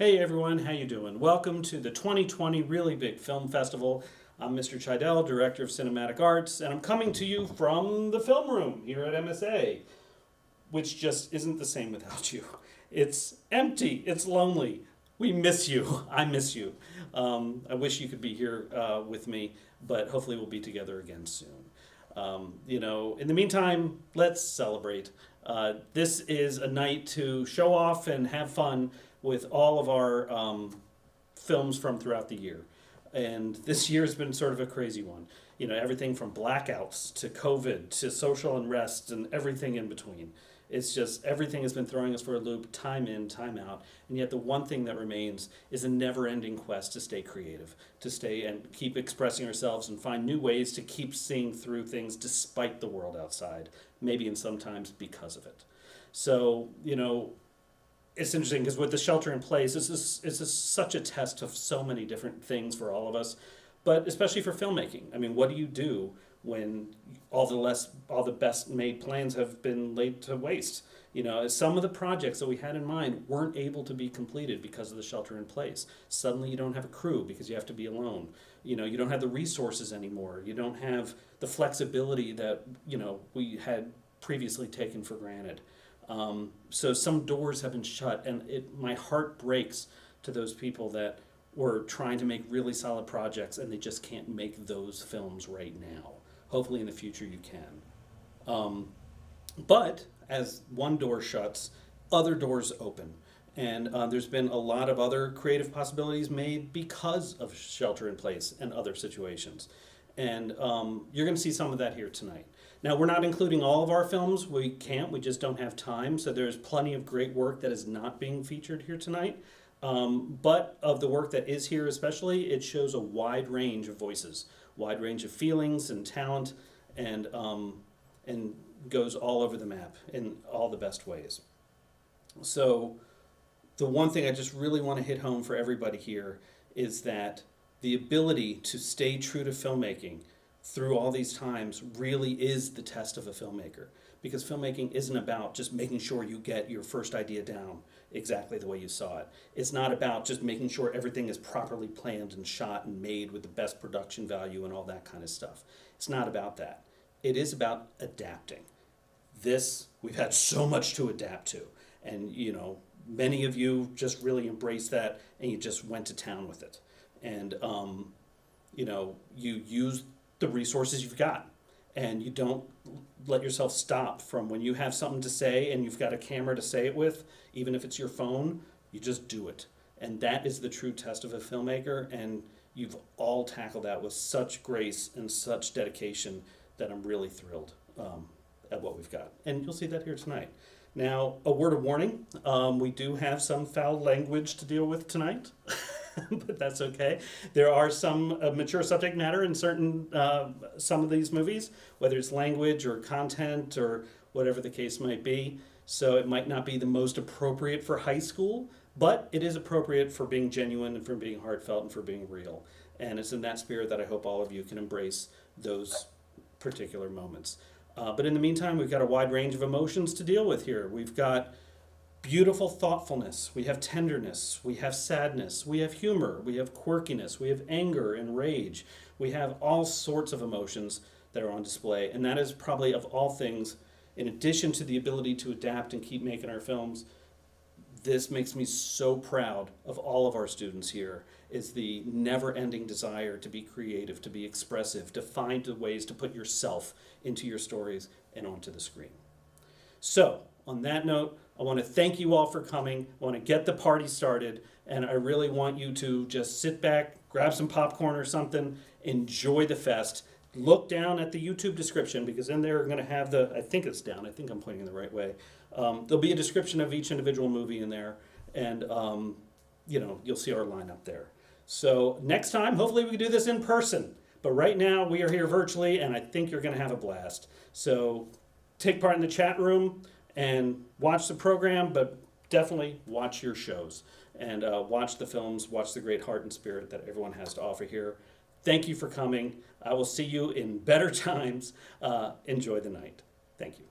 Hey everyone, how you doing? Welcome to the 2020 Really Big Film Festival. I'm Mr. Chidel, Director of Cinematic Arts, and I'm coming to you from the film room here at MSA, which just isn't the same without you. It's empty, it's lonely. We miss you. I miss you. I wish you could be here with me, but hopefully we'll be together again soon. In the meantime, let's celebrate. This is a night to show off and have fun with all of our films from throughout the year. And this year has been sort of a crazy one. You know, everything from blackouts to COVID to social unrest and everything in between. It's just everything has been throwing us for a loop, time in, time out. And yet the one thing that remains is a never-ending quest to stay creative, to stay and keep expressing ourselves and find new ways to keep seeing through things despite the world outside, maybe and sometimes because of it. So, it's interesting because with the shelter in place, this is such a test of so many different things for all of us, but especially for filmmaking. I mean, what do you do when all the best made plans have been laid to waste? Some of the projects that we had in mind weren't able to be completed because of the shelter in place. Suddenly you don't have a crew because you have to be alone. You don't have the resources anymore. You don't have the flexibility that, we had previously taken for granted. So some doors have been shut, and my heart breaks to those people that were trying to make really solid projects and they just can't make those films right now. Hopefully in the future you can. But as one door shuts, other doors open. And there's been a lot of other creative possibilities made because of shelter in place and other situations. And you're going to see some of that here tonight. Now, we're not including all of our films. We can't. We just don't have time. So there's plenty of great work that is not being featured here tonight. But of the work that is here especially, it shows a wide range of voices, wide range of feelings and talent, and goes all over the map in all the best ways. So the one thing I just really want to hit home for everybody here is that the ability to stay true to filmmaking through all these times really is the test of a filmmaker, because filmmaking isn't about just making sure you get your first idea down exactly the way you saw it. It's not about just making sure everything is properly planned and shot and made with the best production value and all that kind of stuff. It's not about that. It is about adapting. We've had so much to adapt to, and many of you just really embraced that and you just went to town with it. And you use the resources you've got, and you don't let yourself stop from when you have something to say and you've got a camera to say it with, even if it's your phone, you just do it. And that is the true test of a filmmaker, and you've all tackled that with such grace and such dedication that I'm really thrilled at what we've got. And you'll see that here tonight. Now, a word of warning, we do have some foul language to deal with tonight. But that's okay. There are some mature subject matter in some of these movies, whether it's language or content or whatever the case might be. So it might not be the most appropriate for high school, but it is appropriate for being genuine and for being heartfelt and for being real. And it's in that spirit that I hope all of you can embrace those particular moments. But in the meantime, we've got a wide range of emotions to deal with here. We've got beautiful thoughtfulness, we have tenderness, we have sadness, we have humor, we have quirkiness, we have anger and rage. We have all sorts of emotions that are on display, and that is probably of all things, in addition to the ability to adapt and keep making our films, this makes me so proud of all of our students here, is the never-ending desire to be creative, to be expressive, to find the ways to put yourself into your stories and onto the screen. So, on that note, I want to thank you all for coming. I want to get the party started, and I really want you to just sit back, grab some popcorn or something, enjoy the fest. Look down at the YouTube description, because in there we're going to have I think it's down, I think I'm pointing the right way. There'll be a description of each individual movie in there, and you'll see our lineup there. So next time, hopefully we can do this in person. But right now we are here virtually, and I think you're going to have a blast. So take part in the chat room and watch the program, but definitely watch your shows and watch the films, watch the great heart and spirit that everyone has to offer here. Thank you for coming. I will see you in better times. Enjoy the night. Thank you.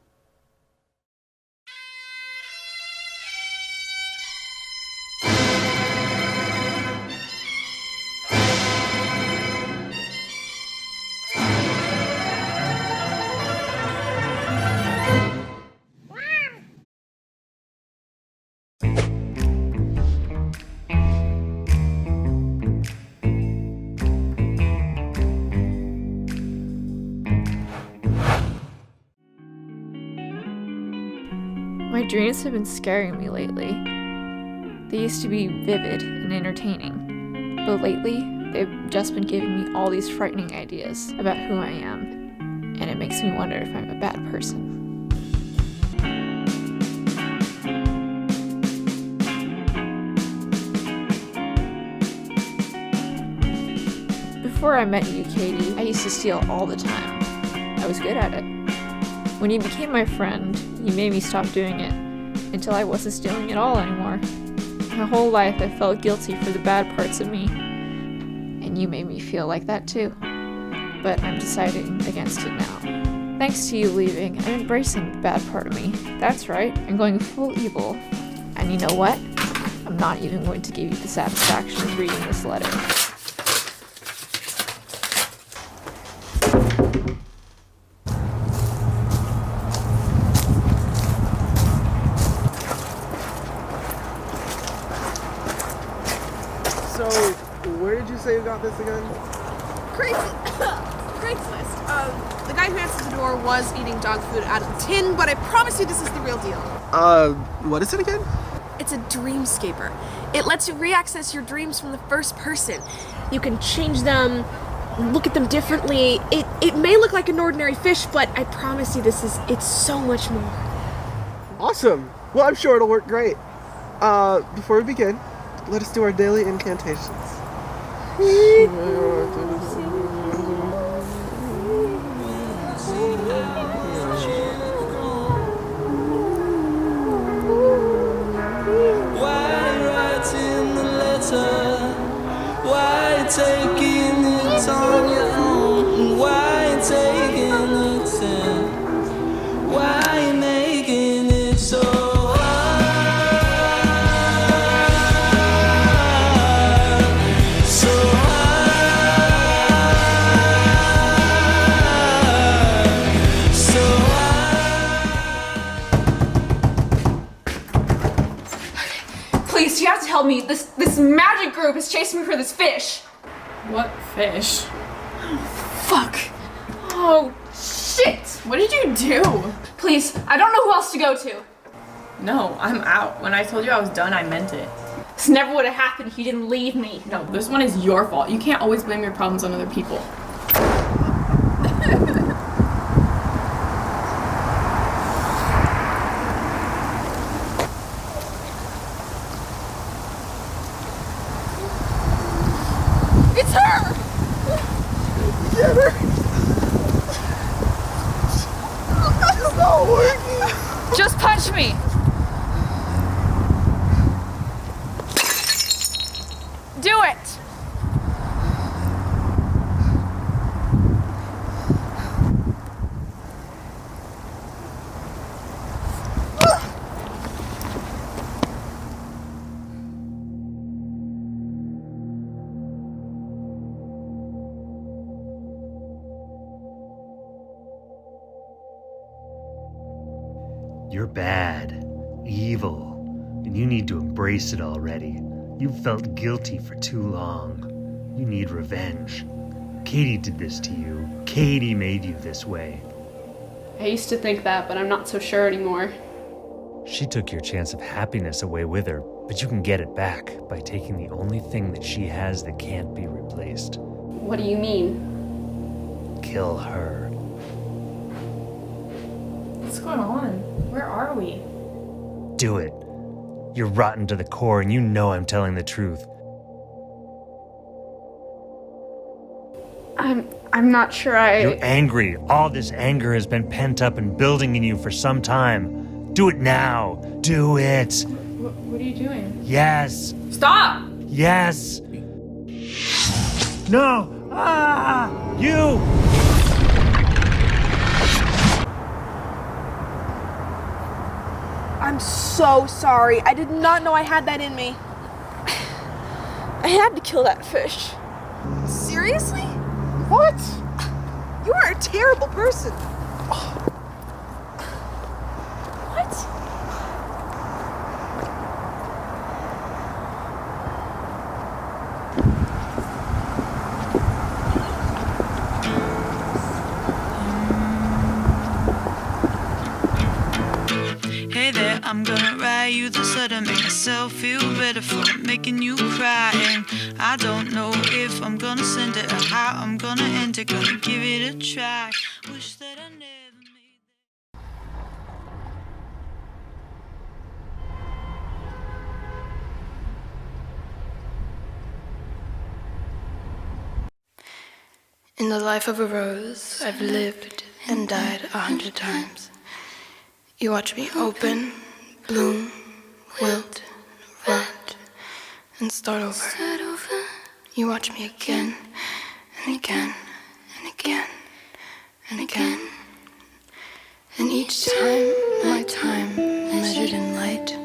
dreams have been scaring me lately. They used to be vivid and entertaining, but lately, they've just been giving me all these frightening ideas about who I am, and it makes me wonder if I'm a bad person. Before I met you, Katie, I used to steal all the time. I was good at it. When you became my friend, you made me stop doing it, until I wasn't stealing at all anymore. My whole life I felt guilty for the bad parts of me, and you made me feel like that too. But I'm deciding against it now. Thanks to you leaving, I'm embracing the bad part of me. That's right, I'm going full evil. And you know what? I'm not even going to give you the satisfaction of reading this letter. So, where did you say you got this again? Craigslist. The guy who answered the door was eating dog food out of the tin, but I promise you this is the real deal. What is it again? It's a dreamscaper. It lets you re-access your dreams from the first person. You can change them, look at them differently. It may look like an ordinary fish, but I promise you it's so much more. Awesome. Well, I'm sure it'll work great. Before we begin, let us do our daily incantations. Why taking it on your own? Why taking it in? Why making it so hard? So hard. So hard. Please, you have to help me. This magic group is chasing me for this fish. What fish? Fuck. Oh, shit. What did you do? Please, I don't know who else to go to. No, I'm out. When I told you I was done, I meant it. This never would have happened if you didn't leave me. No, this one is your fault. You can't always blame your problems on other people. It's her! Get her! It's not working! Just punch me. Do it. You're bad, evil, and you need to embrace it already. You've felt guilty for too long. You need revenge. Katie did this to you. Katie made you this way. I used to think that, but I'm not so sure anymore. She took your chance of happiness away with her, but you can get it back by taking the only thing that she has that can't be replaced. What do you mean? Kill her. What's going on? Where are we? Do it. You're rotten to the core, and you know I'm telling the truth. I'm not sure You're angry. All this anger has been pent up and building in you for some time. Do it now. Do it. What are you doing? Yes. Stop! Yes. No. Ah! You! I'm so sorry. I did not know I had that in me. I had to kill that fish. Seriously? What? You are a terrible person. What? Hey there, I'm gonna write you this letter, make myself feel better for making you cry. And I don't know if I'm gonna send it or how I'm gonna end it. Gonna give it a try. Wish that I never made that. In the life of a rose, I've lived and died 100 times. You watch me open, bloom, wilt, rot, and start over. You watch me again, and again, and again, and again. And each time, my time, measured in light,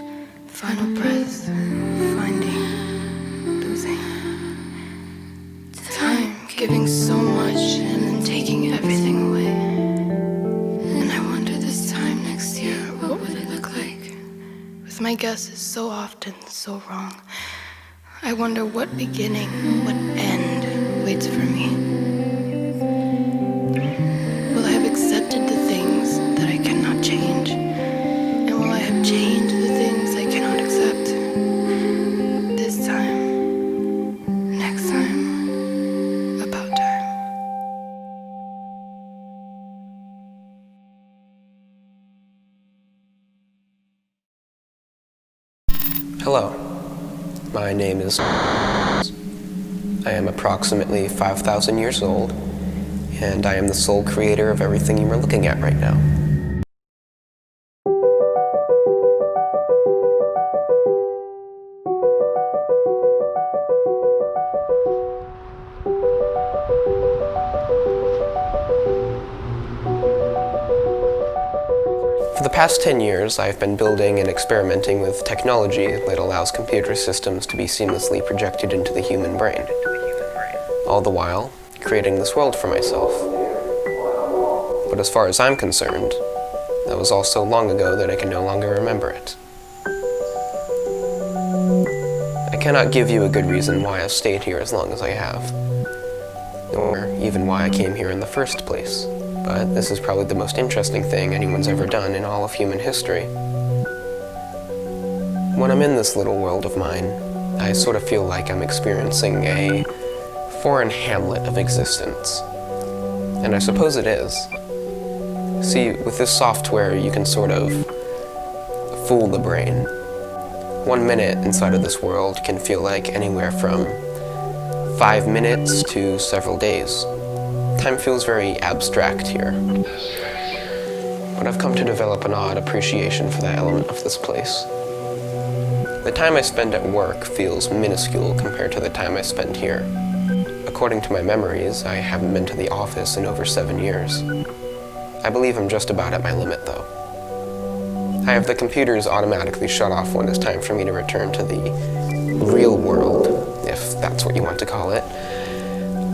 final breath, finding, losing. Time giving so much and then taking everything away. And I wonder this time next year, what would it look like? With my guesses so often so wrong, I wonder what beginning, what end waits for me. Will I have accepted the things that I cannot change? And will I have changed the things I cannot accept? This time, next time, about time. Hello, my name is I am approximately 5,000 years old, and I am the sole creator of everything you are looking at right now. For the past 10 years, I've been building and experimenting with technology that allows computer systems to be seamlessly projected into the human brain. All the while, creating this world for myself. But as far as I'm concerned, that was all so long ago that I can no longer remember it. I cannot give you a good reason why I've stayed here as long as I have, or even why I came here in the first place. But this is probably the most interesting thing anyone's ever done in all of human history. When I'm in this little world of mine, I sort of feel like I'm experiencing a foreign hamlet of existence. And I suppose it is. See, with this software, you can sort of fool the brain. 1 minute inside of this world can feel like anywhere from 5 minutes to several days. Time feels very abstract here. But I've come to develop an odd appreciation for that element of this place. The time I spend at work feels minuscule compared to the time I spend here. According to my memories, I haven't been to the office in over 7 years. I believe I'm just about at my limit, though. I have the computers automatically shut off when it's time for me to return to the real world, if that's what you want to call it.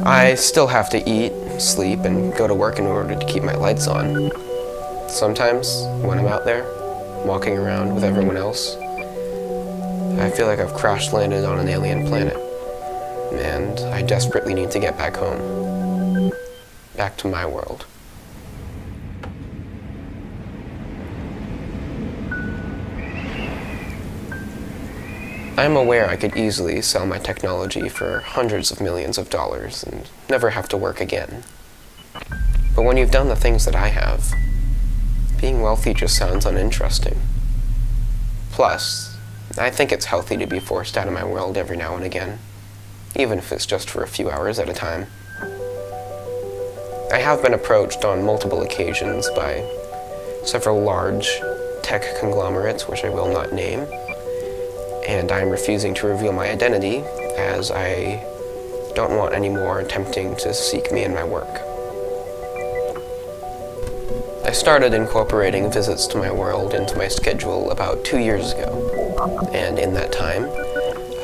I still have to eat, sleep, and go to work in order to keep my lights on. Sometimes, when I'm out there, walking around with everyone else, I feel like I've crash-landed on an alien planet, and I desperately need to get back home. Back to my world. I'm aware I could easily sell my technology for hundreds of millions of dollars and never have to work again. But when you've done the things that I have, being wealthy just sounds uninteresting. Plus, I think it's healthy to be forced out of my world every now and again, even if it's just for a few hours at a time. I have been approached on multiple occasions by several large tech conglomerates, which I will not name, and I'm refusing to reveal my identity, as I don't want any more attempting to seek me in my work. I started incorporating visits to my world into my schedule about 2 years ago, and in that time,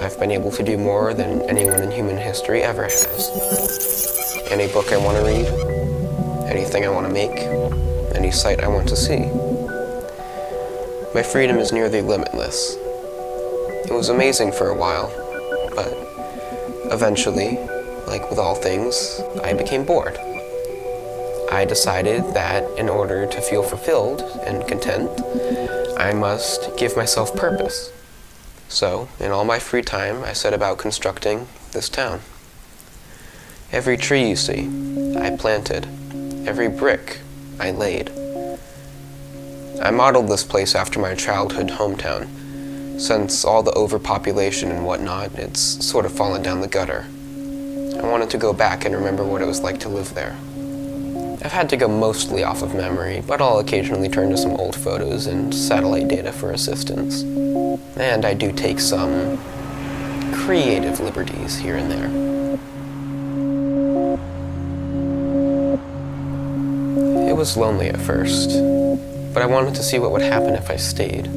I've been able to do more than anyone in human history ever has. Any book I want to read, anything I want to make, any sight I want to see. My freedom is nearly limitless. It was amazing for a while, but eventually, like with all things, I became bored. I decided that in order to feel fulfilled and content, I must give myself purpose. So, in all my free time, I set about constructing this town. Every tree you see, I planted. Every brick, I laid. I modeled this place after my childhood hometown. Since all the overpopulation and whatnot, it's sort of fallen down the gutter. I wanted to go back and remember what it was like to live there. I've had to go mostly off of memory, but I'll occasionally turn to some old photos and satellite data for assistance. And I do take some creative liberties here and there. It was lonely at first, but I wanted to see what would happen if I stayed.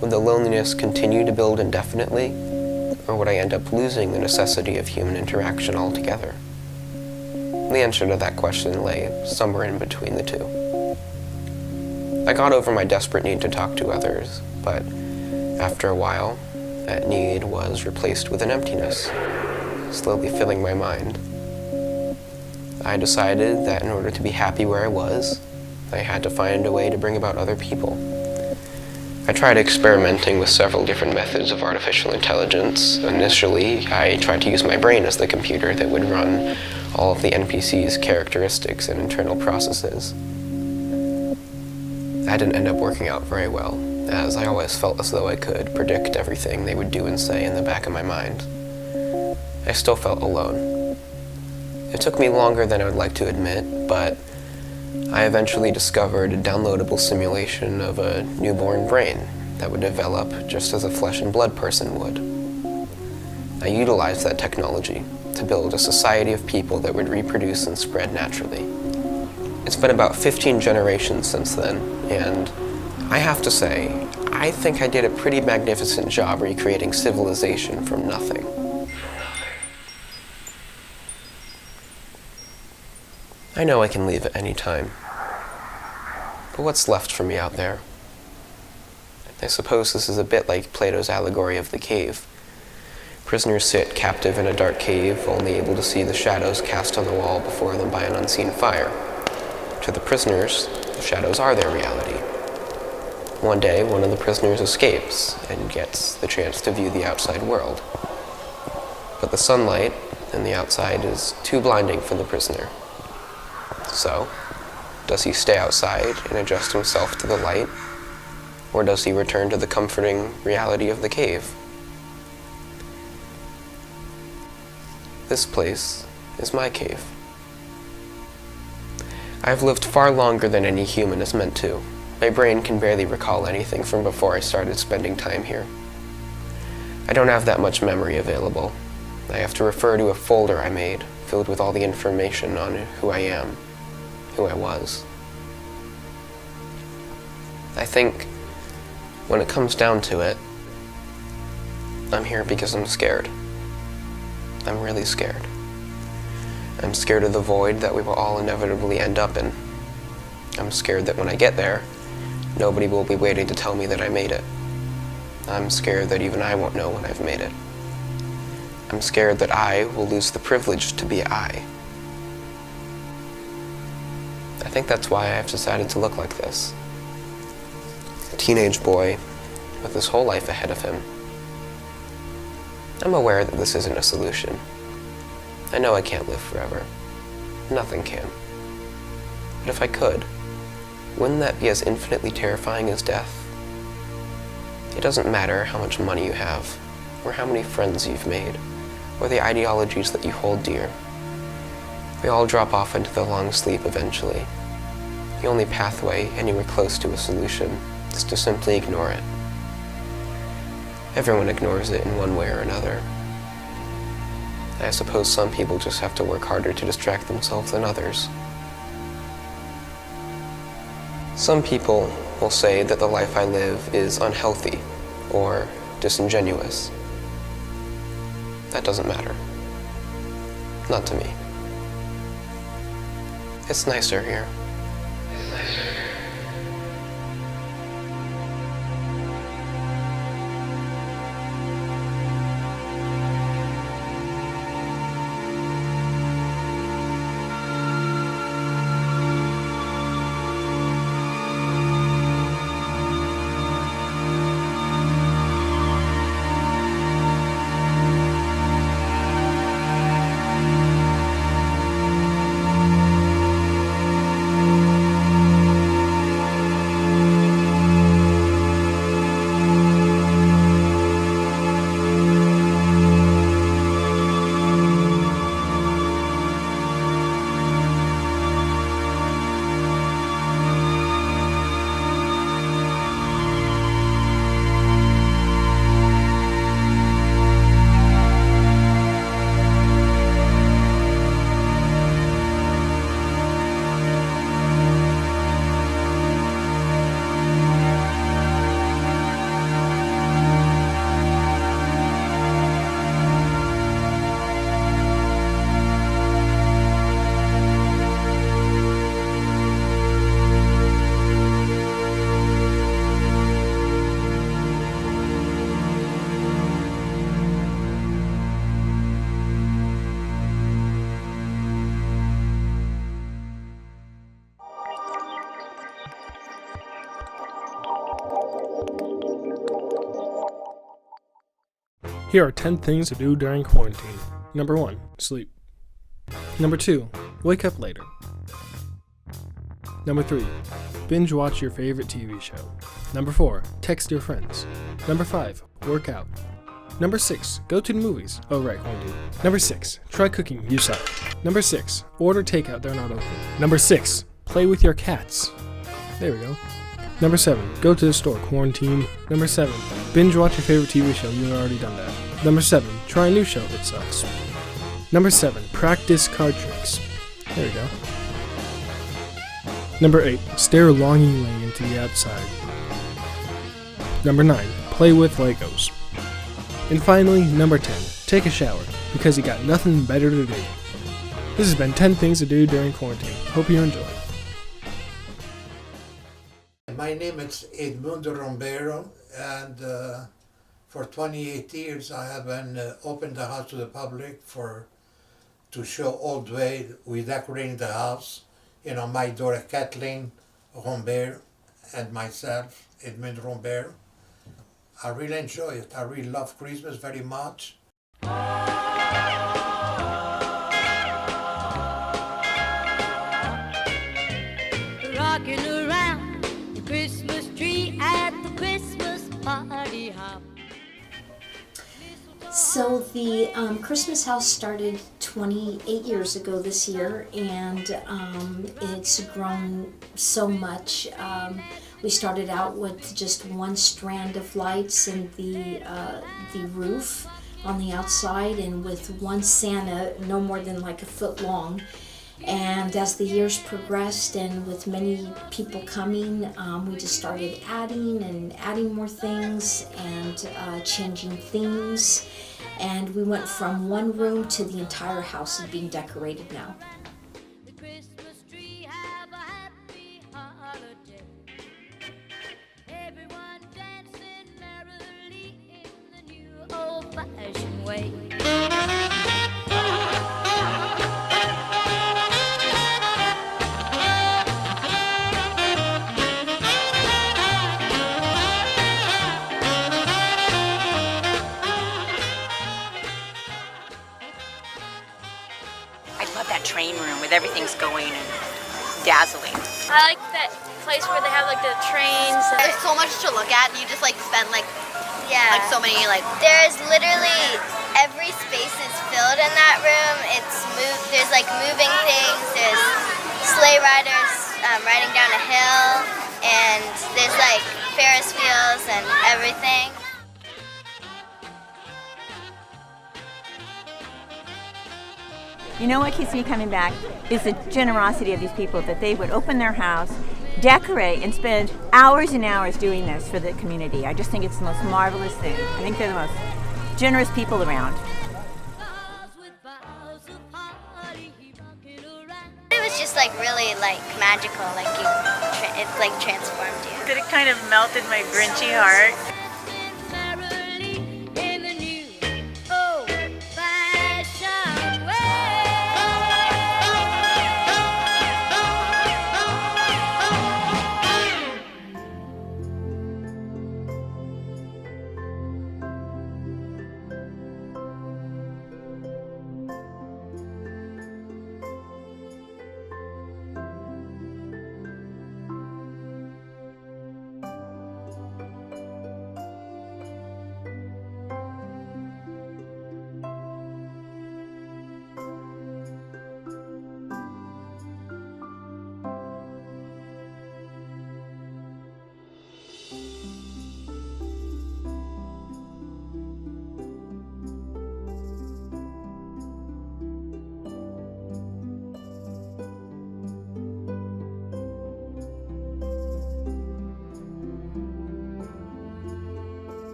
Would the loneliness continue to build indefinitely, or would I end up losing the necessity of human interaction altogether? The answer to that question lay somewhere in between the two. I got over my desperate need to talk to others, but after a while, that need was replaced with an emptiness, slowly filling my mind. I decided that in order to be happy where I was, I had to find a way to bring about other people. I tried experimenting with several different methods of artificial intelligence. Initially, I tried to use my brain as the computer that would run all of the NPC's characteristics and internal processes. That didn't end up working out very well, as I always felt as though I could predict everything they would do and say in the back of my mind. I still felt alone. It took me longer than I would like to admit, but I eventually discovered a downloadable simulation of a newborn brain that would develop just as a flesh and blood person would. I utilized that technology to build a society of people that would reproduce and spread naturally. It's been about 15 generations since then, and I have to say, I think I did a pretty magnificent job recreating civilization from nothing. I know I can leave at any time. But what's left for me out there? I suppose this is a bit like Plato's allegory of the cave. Prisoners sit captive in a dark cave, only able to see the shadows cast on the wall before them by an unseen fire. To the prisoners, the shadows are their reality. One day, one of the prisoners escapes and gets the chance to view the outside world. But the sunlight in the outside is too blinding for the prisoner. So, does he stay outside and adjust himself to the light, or does he return to the comforting reality of the cave? This place is my cave. I've lived far longer than any human is meant to. My brain can barely recall anything from before I started spending time here. I don't have that much memory available. I have to refer to a folder I made, filled with all the information on who I am, who I was. I think, when it comes down to it, I'm here because I'm scared. I'm really scared. I'm scared of the void that we will all inevitably end up in. I'm scared that when I get there, nobody will be waiting to tell me that I made it. I'm scared that even I won't know when I've made it. I'm scared that I will lose the privilege to be I. I think that's why I've decided to look like this. A teenage boy with his whole life ahead of him. I'm aware that this isn't a solution. I know I can't live forever. Nothing can. But if I could, wouldn't that be as infinitely terrifying as death? It doesn't matter how much money you have, or how many friends you've made, or the ideologies that you hold dear. We all drop off into the long sleep eventually. The only pathway anywhere close to a solution is to simply ignore it. Everyone ignores it in one way or another. I suppose some people just have to work harder to distract themselves than others. Some people will say that the life I live is unhealthy or disingenuous. That doesn't matter. Not to me. It's nicer here. Here are 10 things to do during quarantine. Number 1, sleep. Number 2, wake up later. Number 3, binge watch your favorite TV show. Number 4, text your friends. Number 5, work out. Number 6, go to the movies. Oh right, won't do. Number 6, try cooking, you suck. Number 6, order takeout, they're not open. Number 6, play with your cats. There we go. Number 7, go to the store, quarantine. Number 7, binge watch your favorite TV show, you've already done that. Number 7, try a new show, it sucks. Number 7, practice card tricks. There we go. Number 8, stare longingly into the outside. Number 9, play with Legos. And finally, number 10, take a shower, because you got nothing better to do. This has been 10 things to do during quarantine. Hope you enjoy. My name is Edmundo Rombero, and for 28 years I have been opened the house to the public to show all the way we decorating the house. You know, my daughter Kathleen Rombero and myself, Edmundo Rombero. I really enjoy it. I really love Christmas very much. Rocking around the Christmas tree at the Christmas party hop. So the Christmas house started 28 years ago this year, and it's grown so much. We started out with just one strand of lights in the roof on the outside, and with one Santa no more than like a foot long. And as the years progressed, and with many people coming, we just started adding more things and changing themes. And we went from one room to the entire house is being decorated now. Train room with everything's going and dazzling. I like that place where they have like the trains. There's so much to look at, and you just like spend like so many like. There's literally every space is filled in that room. There's like moving things. There's sleigh riders riding down a hill, and there's like Ferris wheels and everything. You know what keeps me coming back is the generosity of these people, that they would open their house, decorate, and spend hours and hours doing this for the community. I just think it's the most marvelous thing. I think they're the most generous people around. It was just like really like magical, like it like transformed you. That it kind of melted my Grinchy heart.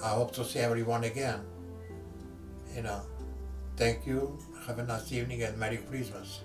I hope to see everyone again. You know, thank you. Have a nice evening and Merry Christmas.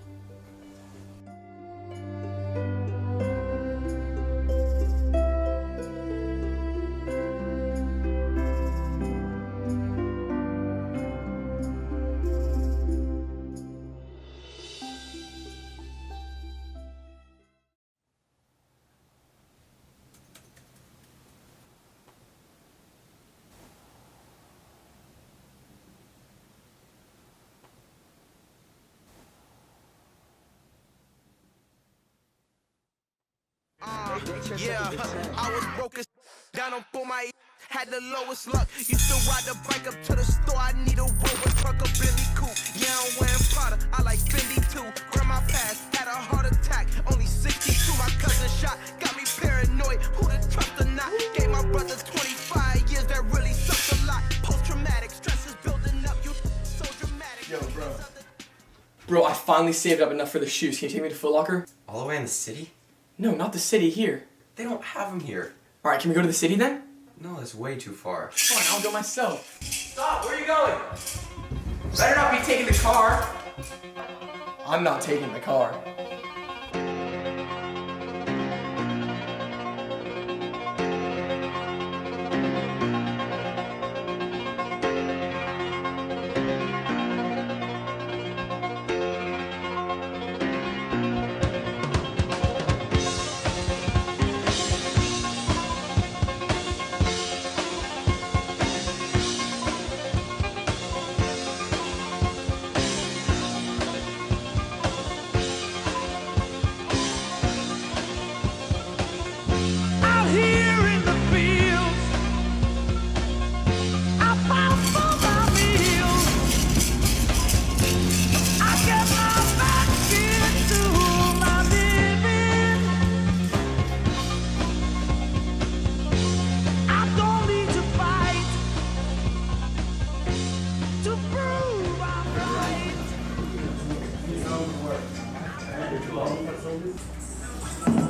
Yeah, I was broke as down on for my had the lowest luck. Used to ride the bike up to the store. I need a Rover truck, a Bentley coupe. Yeah, I'm wearing Prada. I like Fendi too. Grandma passed, had a heart attack. Only 62. My cousin shot, got me paranoid. Who to trust or not? Gave my brother 25 years. That really sucks a lot. Post-traumatic stress is building up. You so dramatic. Yo, bro. Bro, I finally saved up enough for the shoes. Can you take me to Foot Locker? All the way in the city? No, not the city. Here. They don't have them here. All right, can we go to the city then? No, that's way too far. Fine, I'll go myself. Stop! Where are you going? Better not be taking the car. I'm not taking the car.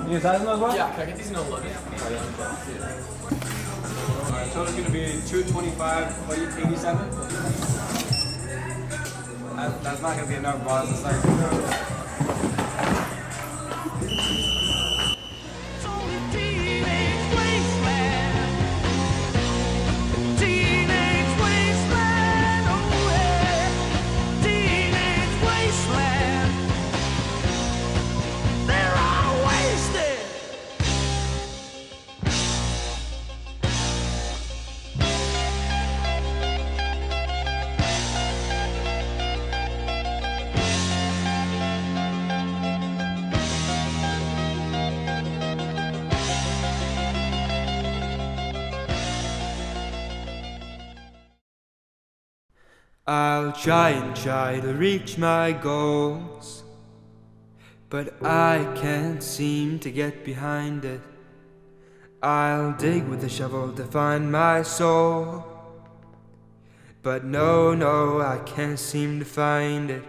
You need sizes as well? Yeah, can I get these in 11? Alright, total's gonna be 225, what are you, 87? That's not gonna be enough, boss. It's like, I'll try to reach my goals, but I can't seem to get behind it. I'll dig with a shovel to find my soul, but no, I can't seem to find it.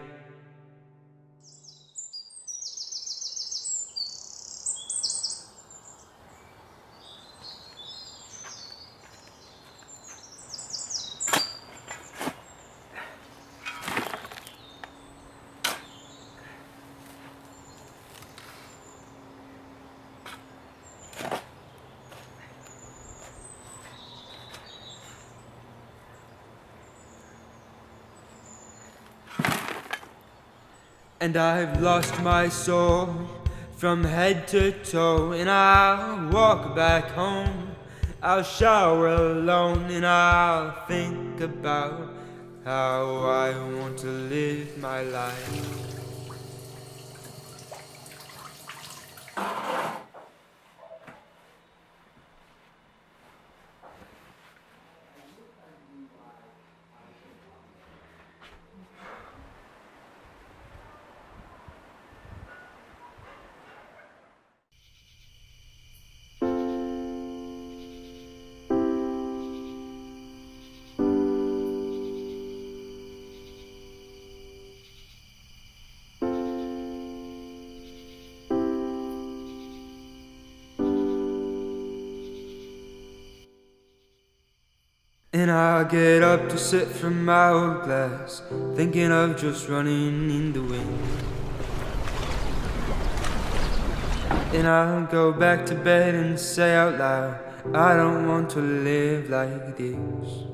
And I've lost my soul from head to toe, and I'll walk back home. I'll shower alone, and I'll think about how I want to live my life. And I get up to sip from my old glass, thinking of just running in the wind. And I'll go back to bed and say out loud, I don't want to live like this.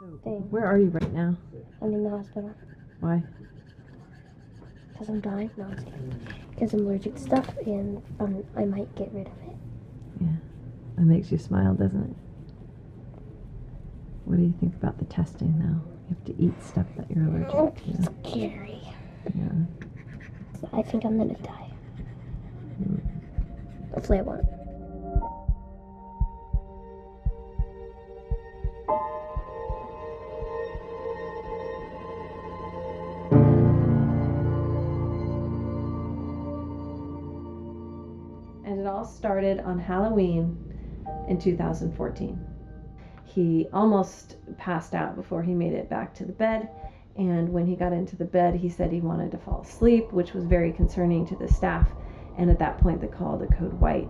thing. Where are you right now? I'm in the hospital. Why? Because I'm dying? No, I'm kidding. Because I'm allergic to stuff and I might get rid of it. Yeah. It makes you smile, doesn't it? What do you think about the testing now? You have to eat stuff that you're allergic to. It's scary. Yeah. I think I'm gonna die. Hopefully I won't. And it all started on Halloween in 2014. He almost passed out before he made it back to the bed. And when he got into the bed, he said he wanted to fall asleep, which was very concerning to the staff. And at that point, they called the code white.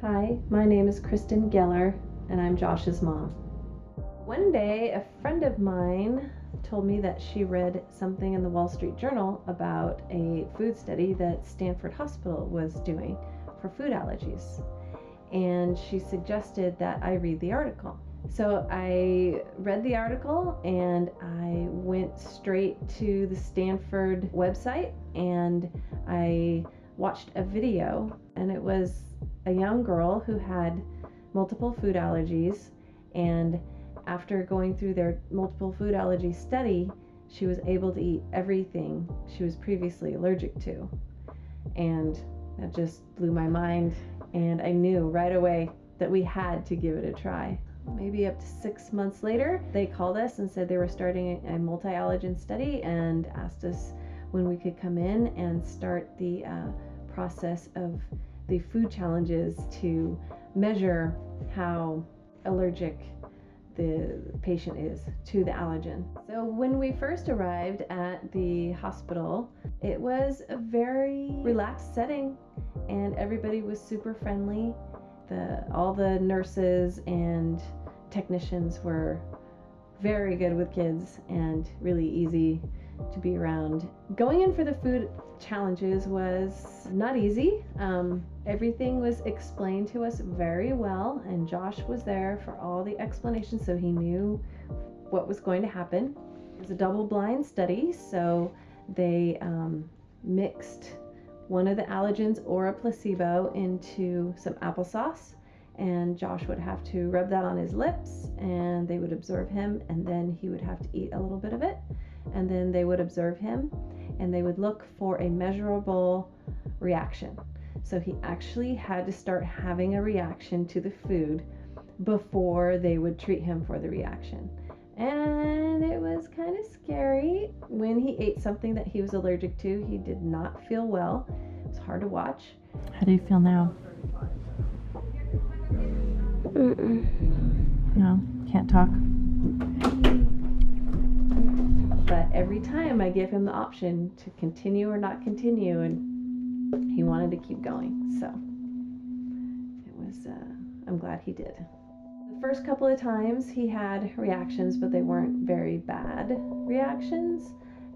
Hi, my name is Kristen Geller, and I'm Josh's mom. One day, a friend of mine told me that she read something in the Wall Street Journal about a food study that Stanford Hospital was doing for food allergies. And she suggested that I read the article. So I read the article and I went straight to the Stanford website and I watched a video, and it was a young girl who had multiple food allergies, and after going through their multiple food allergy study, she was able to eat everything she was previously allergic to. And that just blew my mind, and I knew right away that we had to give it a try. Maybe up to 6 months later, they called us and said they were starting a multi-allergen study and asked us when we could come in and start the process of the food challenges to measure how allergic the patient is to the allergen. So when we first arrived at the hospital, it was a very relaxed setting and everybody was super friendly. All the nurses and technicians were very good with kids and really easy to be around. Going in for the food challenges was not easy. Everything was explained to us very well, and Josh was there for all the explanations, so he knew what was going to happen. It was a double-blind study, so they mixed one of the allergens or a placebo into some applesauce, and Josh would have to rub that on his lips, and they would observe him, and then he would have to eat a little bit of it, and then they would observe him, and they would look for a measurable reaction. So he actually had to start having a reaction to the food before they would treat him for the reaction. And it was kind of scary. When he ate something that he was allergic to, he did not feel well. It was hard to watch. How do you feel now? No, can't talk. But every time I give him the option to continue or not continue, and he wanted to keep going. So it was, I'm glad he did. The first couple of times he had reactions, but they weren't very bad reactions.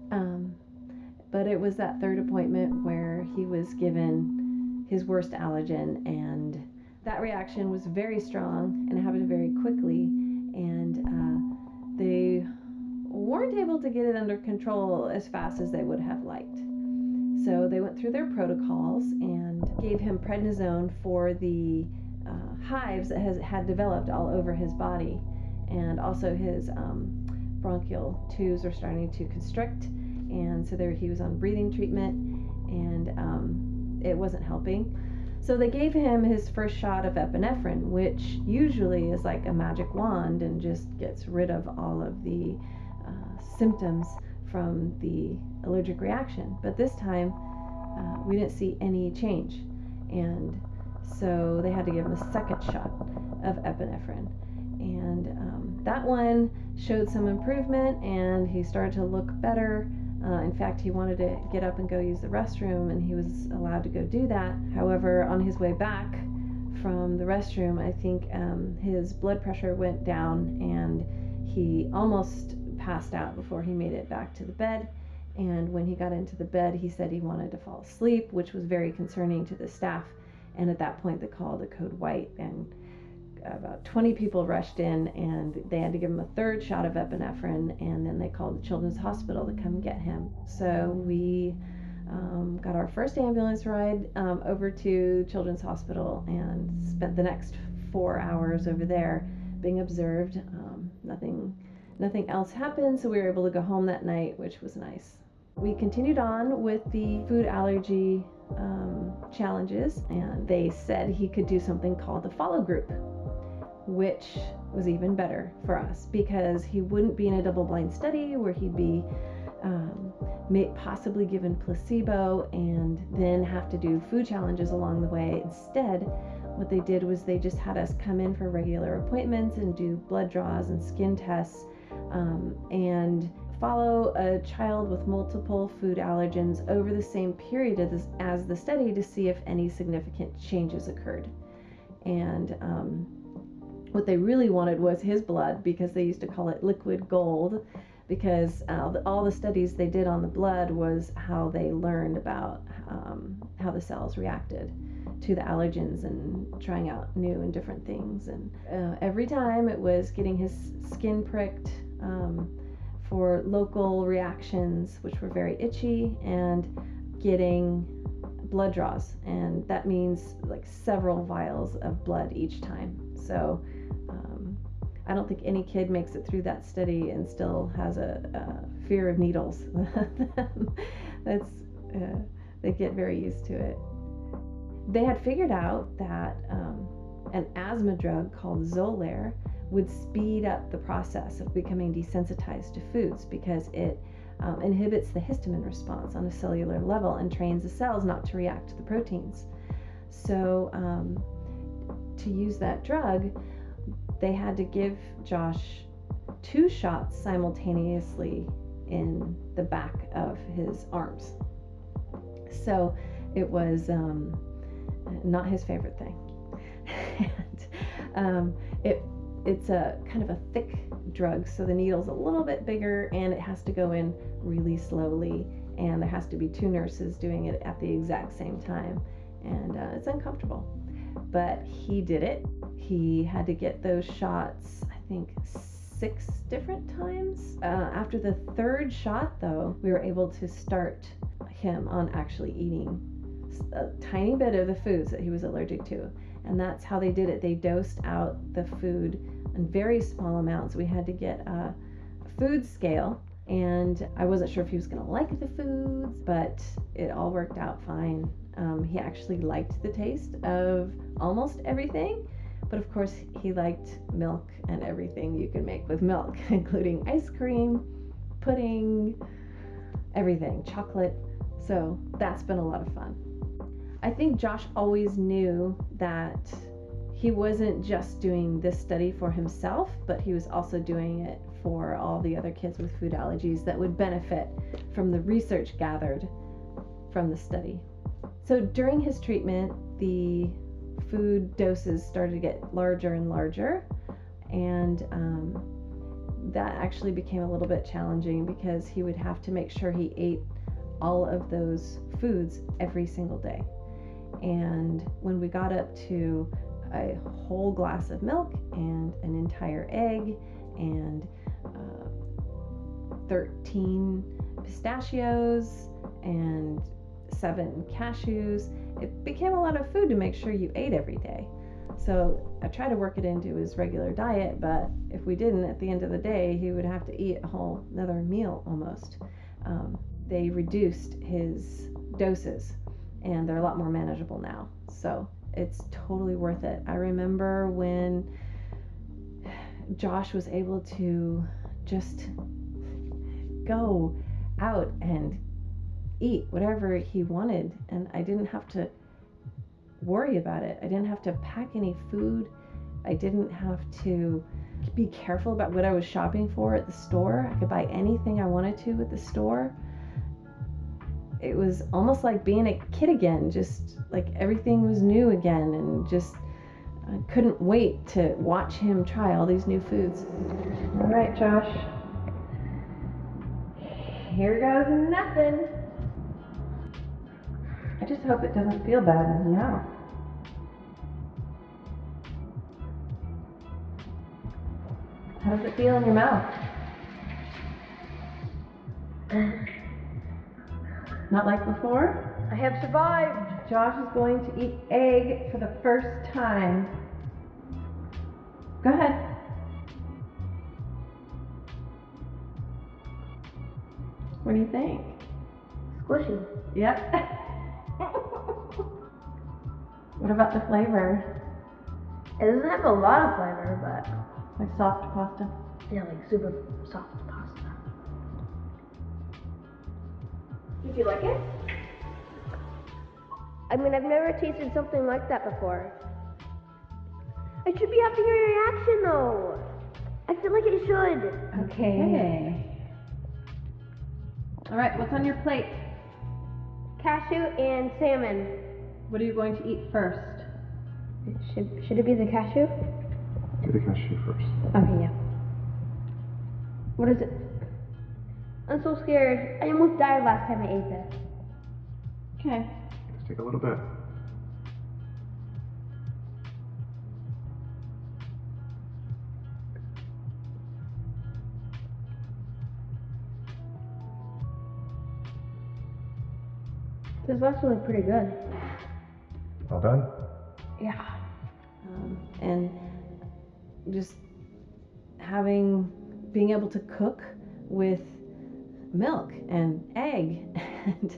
But it was that third appointment where he was given his worst allergen, and that reaction was very strong and it happened very quickly, and they weren't able to get it under control as fast as they would have liked. So they went through their protocols and gave him prednisone for the hives that had developed all over his body, and also his bronchial tubes were starting to constrict, and so he was on breathing treatment, and it wasn't helping. So they gave him his first shot of epinephrine, which usually is like a magic wand and just gets rid of all of the symptoms from the allergic reaction. But this time we didn't see any change, and so they had to give him a second shot of epinephrine, and that one showed some improvement and he started to look better. In fact, he wanted to get up and go use the restroom, and he was allowed to go do that. However, on his way back from the restroom, I think his blood pressure went down and he almost passed out before he made it back to the bed. And when he got into the bed, he said he wanted to fall asleep, which was very concerning to the staff. And at that point, they called the code white, and about 20 people rushed in, and they had to give him a third shot of epinephrine, and then they called the Children's Hospital to come get him. So we got our first ambulance ride over to Children's Hospital and spent the next 4 hours over there being observed. Nothing else happened, so we were able to go home that night, which was nice. We continued on with the food allergy challenges, and they said he could do something called the follow group, which was even better for us because he wouldn't be in a double-blind study where he'd be possibly given placebo and then have to do food challenges along the way. Instead, what they did was they just had us come in for regular appointments and do blood draws and skin tests and follow a child with multiple food allergens over the same period as the study to see if any significant changes occurred. And what they really wanted was his blood, because they used to call it liquid gold, because all the studies they did on the blood was how they learned about how the cells reacted to the allergens and trying out new and different things. And every time it was getting his skin pricked for local reactions, which were very itchy, and getting blood draws, and that means like several vials of blood each time. So I don't think any kid makes it through that study and still has a fear of needles. They get very used to it. They had figured out that an asthma drug called Xolair would speed up the process of becoming desensitized to foods because it inhibits the histamine response on a cellular level and trains the cells not to react to the proteins. So to use that drug, they had to give Josh 2 shots simultaneously in the back of his arms. So it was not his favorite thing. And it's a kind of a thick drug, so the needle's a little bit bigger and it has to go in really slowly, and there has to be 2 nurses doing it at the exact same time, and it's uncomfortable. But he did it. He had to get those shots, I think, 6 different times. After the 3rd shot, though, we were able to start him on actually eating a tiny bit of the foods that he was allergic to. And that's how they did it. They dosed out the food in very small amounts. We had to get a food scale, and I wasn't sure if he was going to like the foods, but it all worked out fine. He actually liked the taste of almost everything, but of course he liked milk and everything you can make with milk, including ice cream, pudding, everything, chocolate. So that's been a lot of fun. I think Josh always knew that he wasn't just doing this study for himself, but he was also doing it for all the other kids with food allergies that would benefit from the research gathered from the study. So during his treatment, the food doses started to get larger and larger, and that actually became a little bit challenging because he would have to make sure he ate all of those foods every single day. And when we got up to a whole glass of milk and an entire egg and 13 pistachios and 7 cashews, it became a lot of food to make sure you ate every day. So I tried to work it into his regular diet, but if we didn't, at the end of the day, he would have to eat a whole another meal almost. They reduced his doses, and they're a lot more manageable now. So it's totally worth it. I remember when Josh was able to just go out and eat whatever he wanted, and I didn't have to worry about it. I didn't have to pack any food. I didn't have to be careful about what I was shopping for at the store. I could buy anything I wanted to at the store. It was almost like being a kid again, just like everything was new again, and just I couldn't wait to watch him try all these new foods. All right, Josh. Here goes nothing. I just hope it doesn't feel bad now. How does it feel in your mouth? Not like before? I have survived. Josh is going to eat egg for the first time. Go ahead. What do you think? Squishy. Yep. What about the flavor? It doesn't have a lot of flavor, but like soft pasta. Yeah, like super soft pasta. Did you like it? I mean, I've never tasted something like that before. I should be having a reaction though. I feel like it should. Okay. All right, what's on your plate? Cashew and salmon. What are you going to eat first? Should it be the cashew? Do the cashew first. Okay, yeah. What is it? I'm so scared. I almost died last time I ate this. Okay. Just take a little bit. This is actually pretty good. All done? Yeah. And just being able to cook with milk and egg and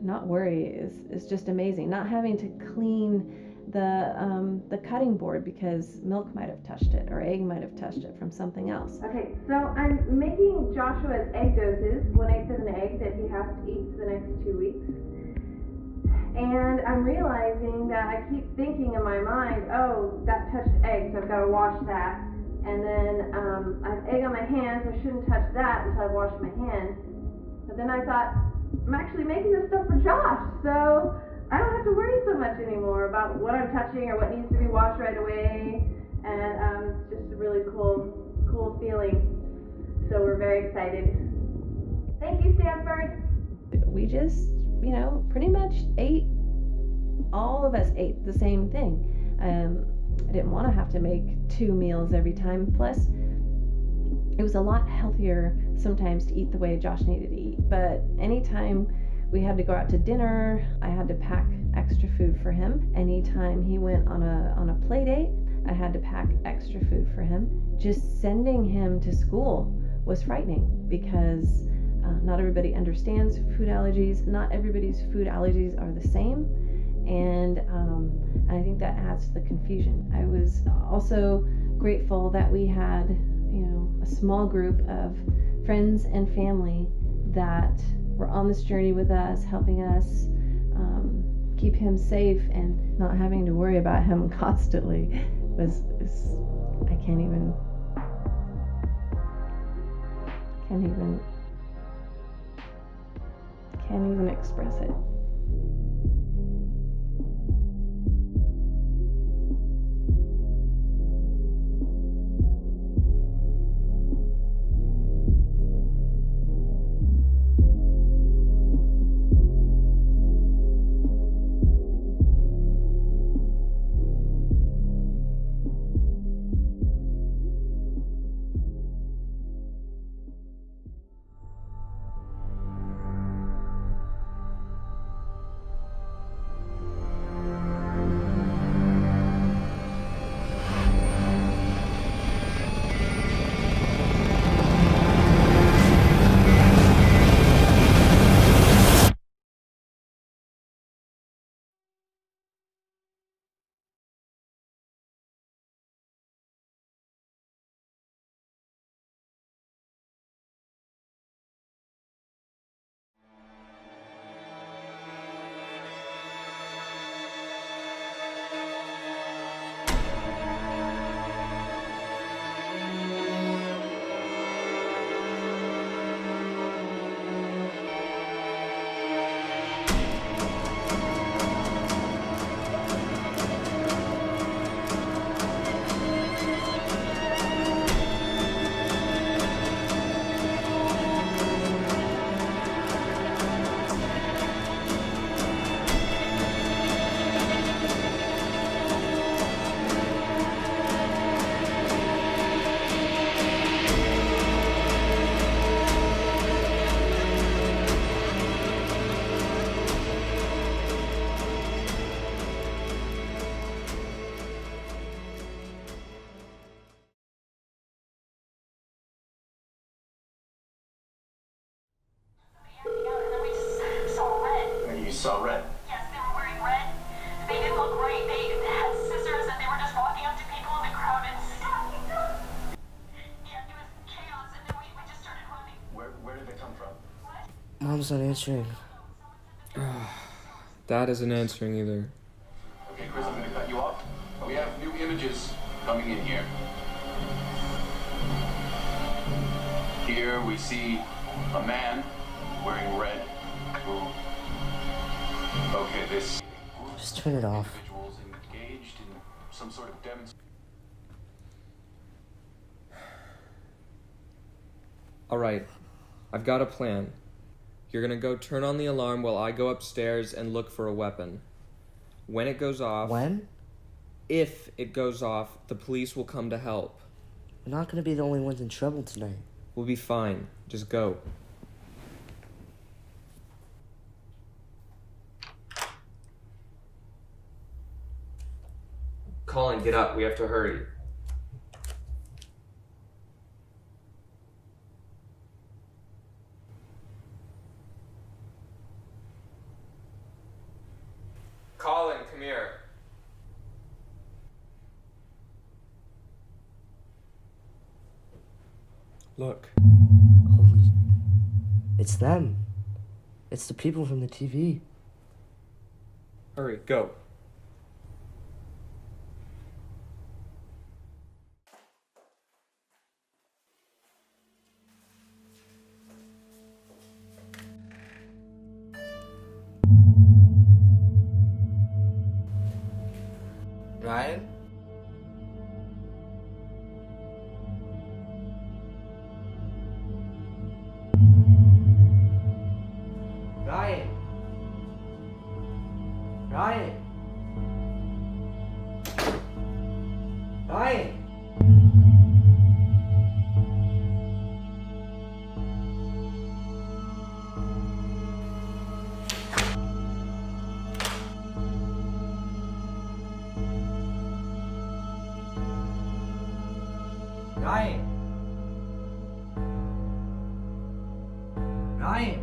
not worry is just amazing. Not having to clean the cutting board because milk might have touched it or egg might have touched it from something else. Okay, so I'm making Joshua's egg doses, 1/8 of an egg that he has to eat for the next 2 weeks. And I'm realizing that I keep thinking in my mind, oh, that touched egg, so I've got to wash that. And then I have egg on my hands, so I shouldn't touch that until I've washed my hands. But then I thought, I'm actually making this stuff for Josh, so I don't have to worry so much anymore about what I'm touching or what needs to be washed right away. And it's just a really cool feeling. So we're very excited. Thank you, Stanford. We just, pretty much all of us ate the same thing. I didn't want to have to make 2 meals every time. Plus, it was a lot healthier sometimes to eat the way Josh needed to eat. But anytime we had to go out to dinner, I had to pack extra food for him. Anytime he went on a play date, I had to pack extra food for him. Just sending him to school was frightening because not everybody understands food allergies. Not everybody's food allergies are the same. And I think that adds to the confusion. I was also grateful that we had, a small group of friends and family that were on this journey with us, helping us keep him safe and not having to worry about him constantly I can't even express it. saw red. Yes, they were wearing red. They didn't look right. They had scissors and they were just walking up to people in the crowd and stabbing them. Yeah, it was chaos, and then we just started running. Where did they come from? Mom's not answering. Dad isn't answering either. Okay, Chris, I'm going to cut you off. We have new images coming in here. Here we see a man wearing red. Okay, this. Just turn it off. Individuals engaged in some sort of demonstration. Alright, I've got a plan. You're gonna go turn on the alarm while I go upstairs and look for a weapon. When it goes off... When? If it goes off, the police will come to help. We're not gonna be the only ones in trouble tonight. We'll be fine. Just go. Colin, get up. We have to hurry. Colin, come here. Look. Holy... It's them. It's the people from the TV. Hurry, go. Ryan? Ryan? Ryan? Ryan? Ryan? Ryan?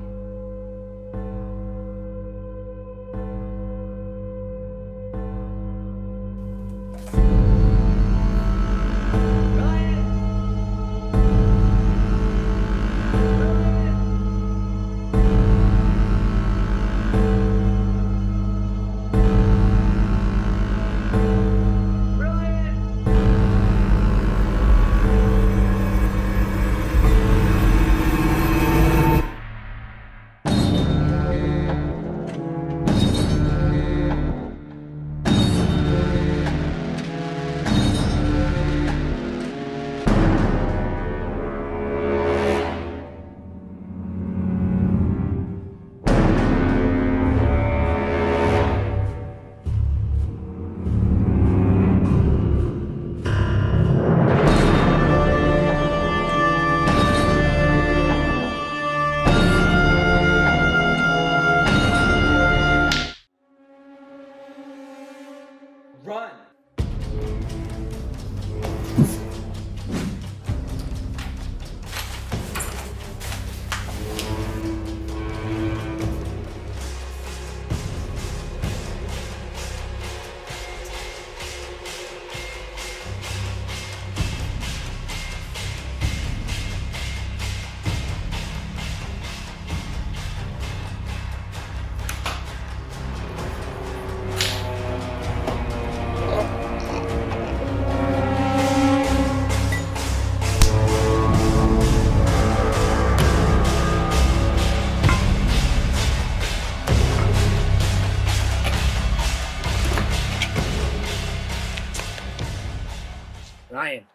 Run! Ryan.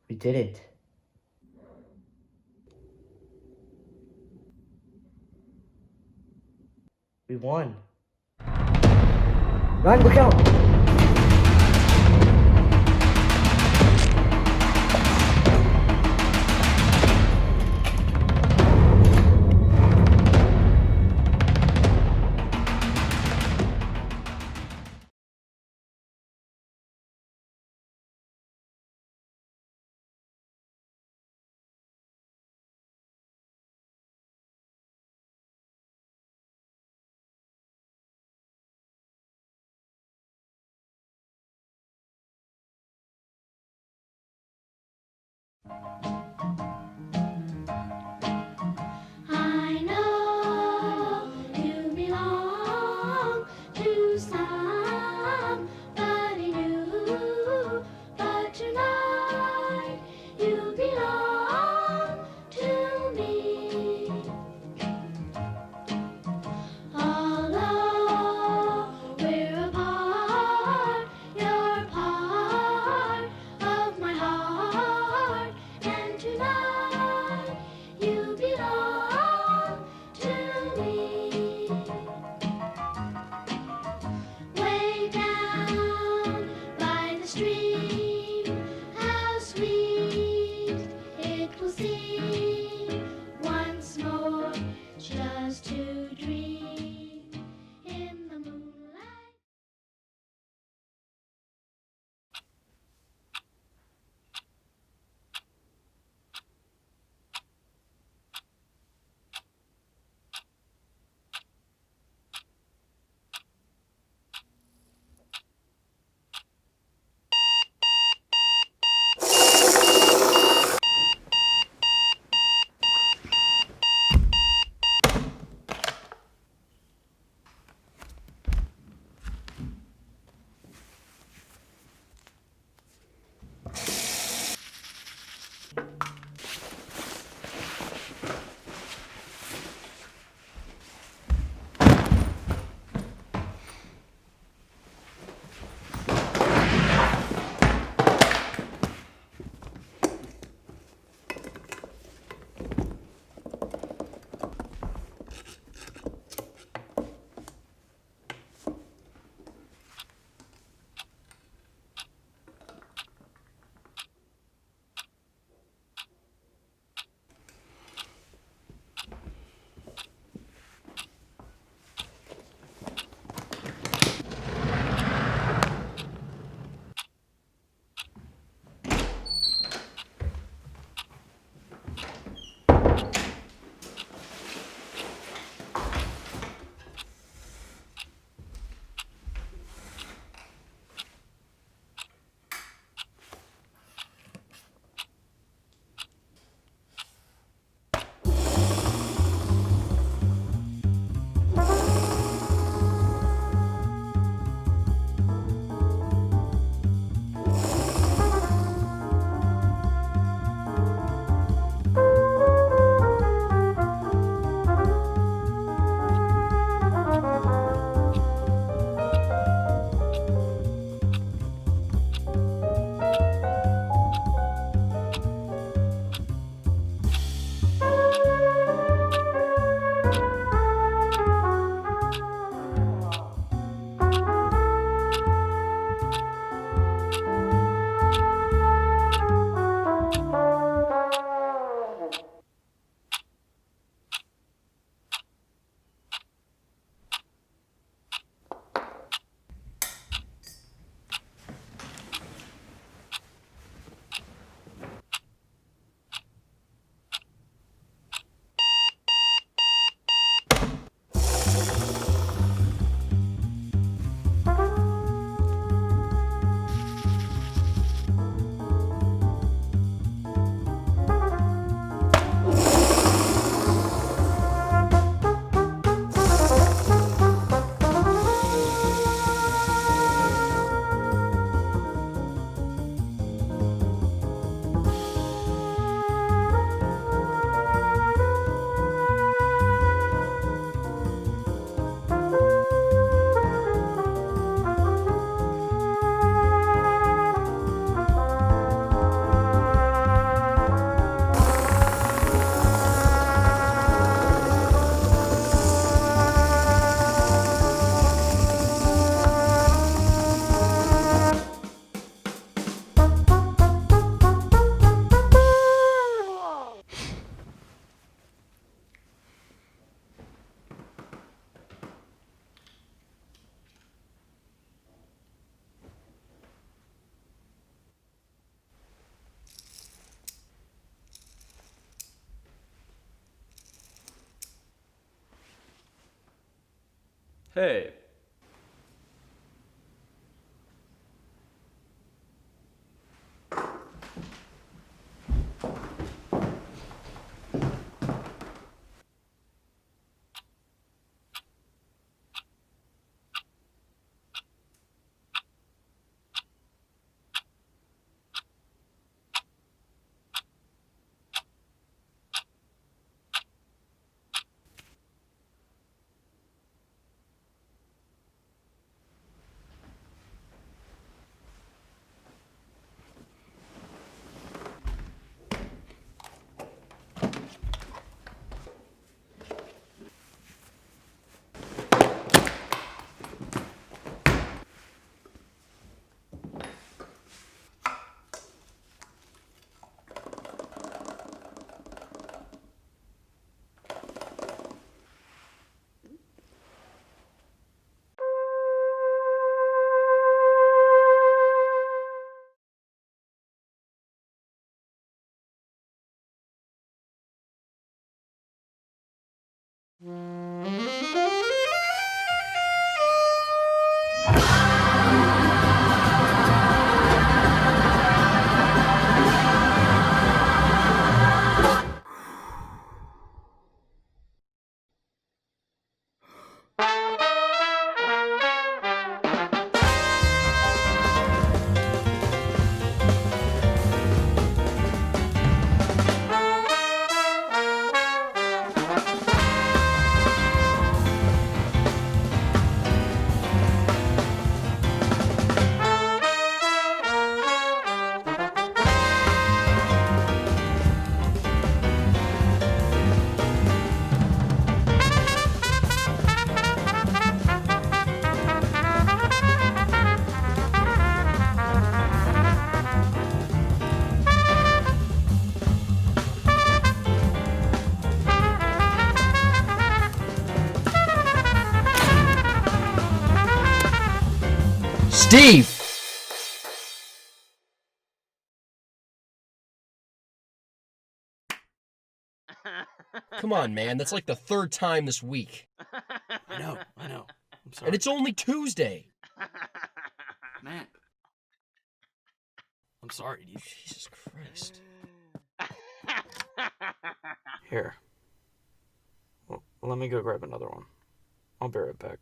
We did it. We won. Ryan, look out! I know you belong to somebody new, but tonight you belong to me. Although we're apart, you're part of my heart, and tonight you belong to me. Way down by the stream, how sweet it will seem once more just to dream in the moonlight. Hey. Steve! Come on, man. That's like the third time this week. I know. I'm sorry. And it's only Tuesday. Man. I'm sorry, dude. Jesus Christ. Here. Well, let me go grab another one. I'll be right back.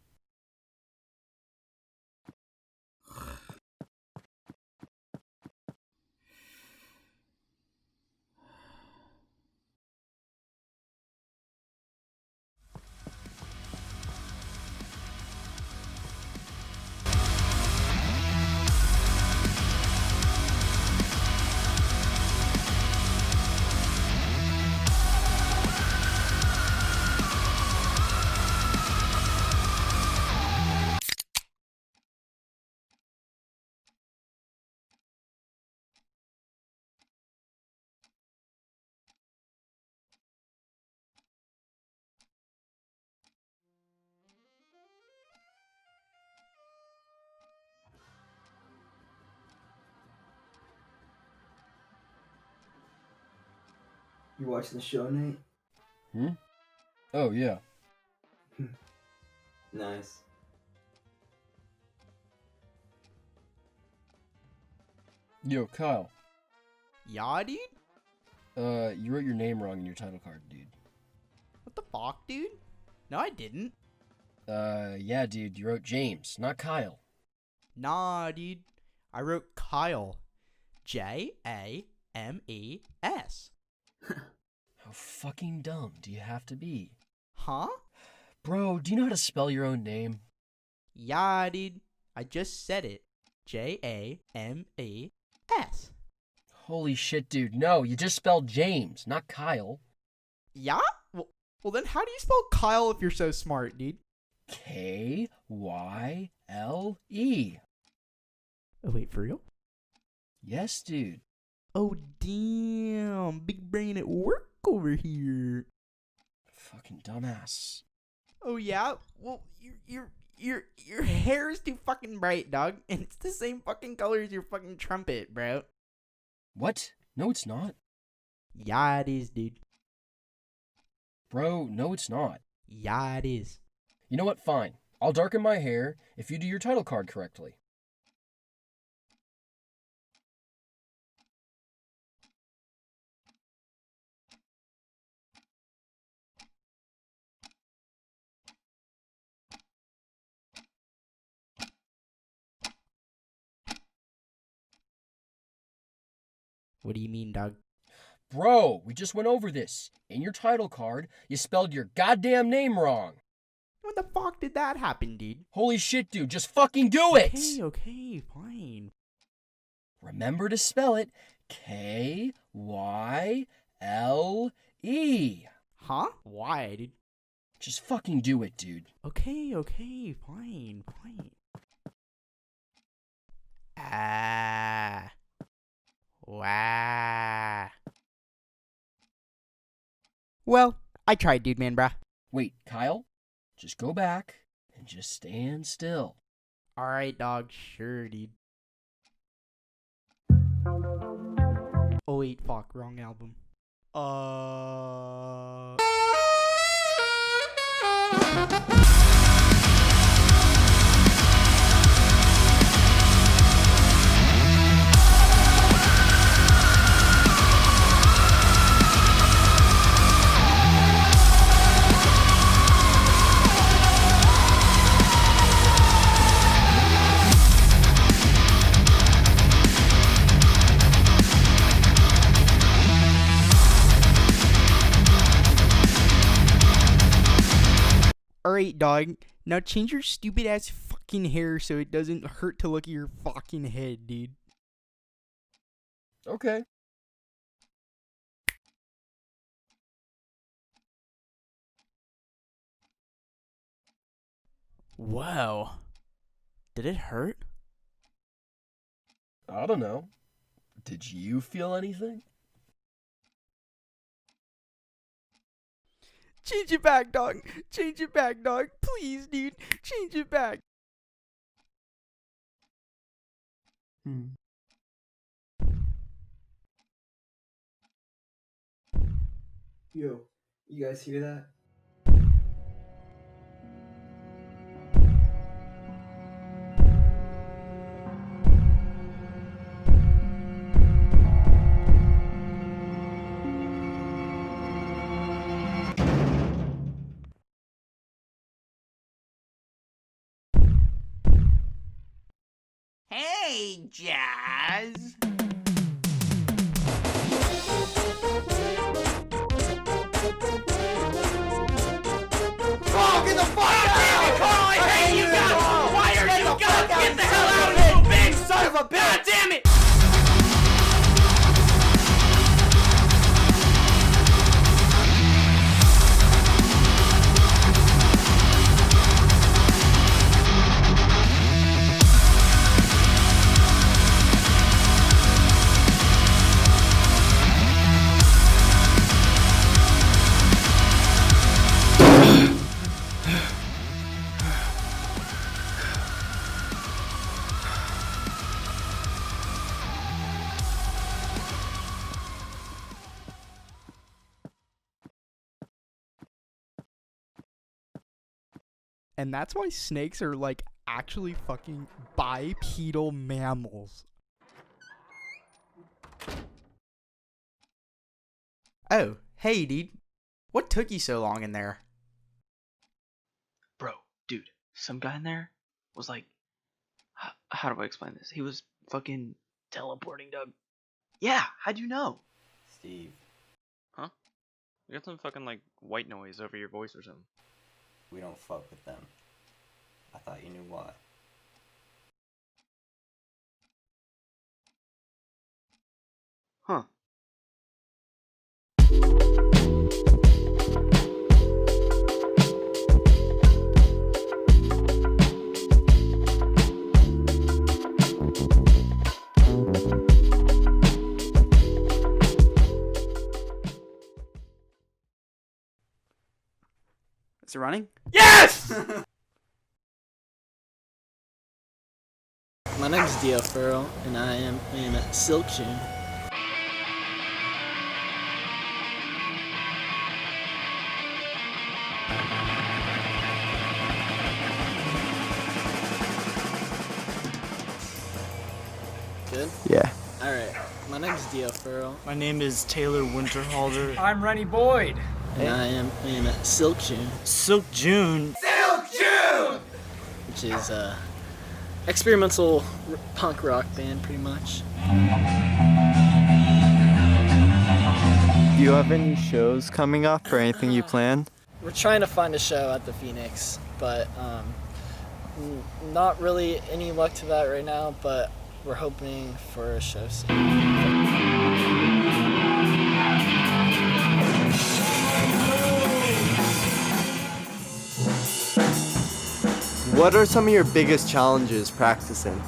You watching the show, Nate? Oh, yeah. Nice. Yo, Kyle. Yeah, dude? You wrote your name wrong in your title card, dude. What the fuck, dude? No, I didn't. Yeah, dude, you wrote James, not Kyle. Nah, dude. I wrote Kyle. James. How fucking dumb do you have to be? Huh? Bro, do you know how to spell your own name? Yeah, dude. I just said it. James. Holy shit, dude. No, you just spelled James, not Kyle. Yeah? Well, then how do you spell Kyle if you're so smart, dude? Kyle. Oh, wait, for real? Yes, dude. Oh, damn. Big brain at work over here. Fucking dumbass. Oh, yeah? Well, your hair is too fucking bright, dog. And it's the same fucking color as your fucking trumpet, bro. What? No, it's not. Yeah, it is, dude. Bro, no, it's not. Yeah, it is. You know what? Fine. I'll darken my hair if you do your title card correctly. What do you mean, dog? Bro, we just went over this. In your title card, you spelled your goddamn name wrong. When the fuck did that happen, dude? Holy shit, dude, just fucking do it! Okay, fine. Remember to spell it Kyle. Huh? Why, dude? Just fucking do it, dude. Okay, fine. Wow. Well, I tried, dude, man, brah. Wait, Kyle? Just go back and just stand still. Alright, dog, sure, dude. Oh, wait, fuck, wrong album. Alright, dog. Now change your stupid ass fucking hair so it doesn't hurt to look at your fucking head, dude. Okay. Whoa. Did it hurt? I don't know. Did you feel anything? Change it back, dog. Change it back, dog. Please, dude. Change it back. Yo, you guys hear that? Hey, Jazz. Oh, get the fuck out! Colin, hey, you got why are you got get the hell out of here, you big son of a bitch! God damn it! And that's why snakes are like actually fucking bipedal mammals. Oh, hey dude. What took you so long in there? Bro, dude, some guy in there was like, how do I explain this? He was fucking teleporting, Doug. Yeah, how'd you know? Steve. Huh? You got some fucking like white noise over your voice or something. We don't fuck with them. I thought you knew why. Huh. Is it running? Yes! My name's Dio Farrell, and I am in Silk June. Good? Yeah. Alright, my name's Dio Farrell. My name is Taylor Winterhalter. I'm Rennie Boyd. And I am in Silk June. Silk June? Silk June! Which is experimental punk rock band, pretty much. Do you have any shows coming up or anything you plan? We're trying to find a show at the Phoenix, but not really any luck to that right now, but we're hoping for a show soon. What are some of your biggest challenges practicing?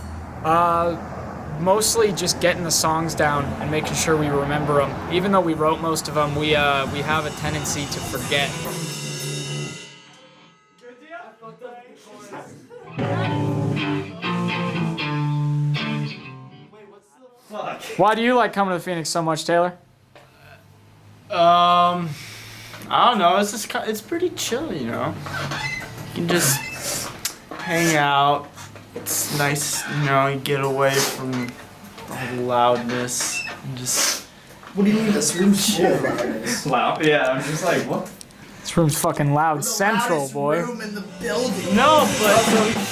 Mostly just getting the songs down and making sure we remember them. Even though we wrote most of them, we have a tendency to forget. Why do you like coming to the Phoenix so much, Taylor? I don't know. It's just it's pretty chill, you know. You can just hang out. It's nice, you know. You get away from the whole loudness and just. What do you mean this room's chill? Loud? Yeah, I'm just like, what? This room's fucking loud central, boy. Room in the building. No, but.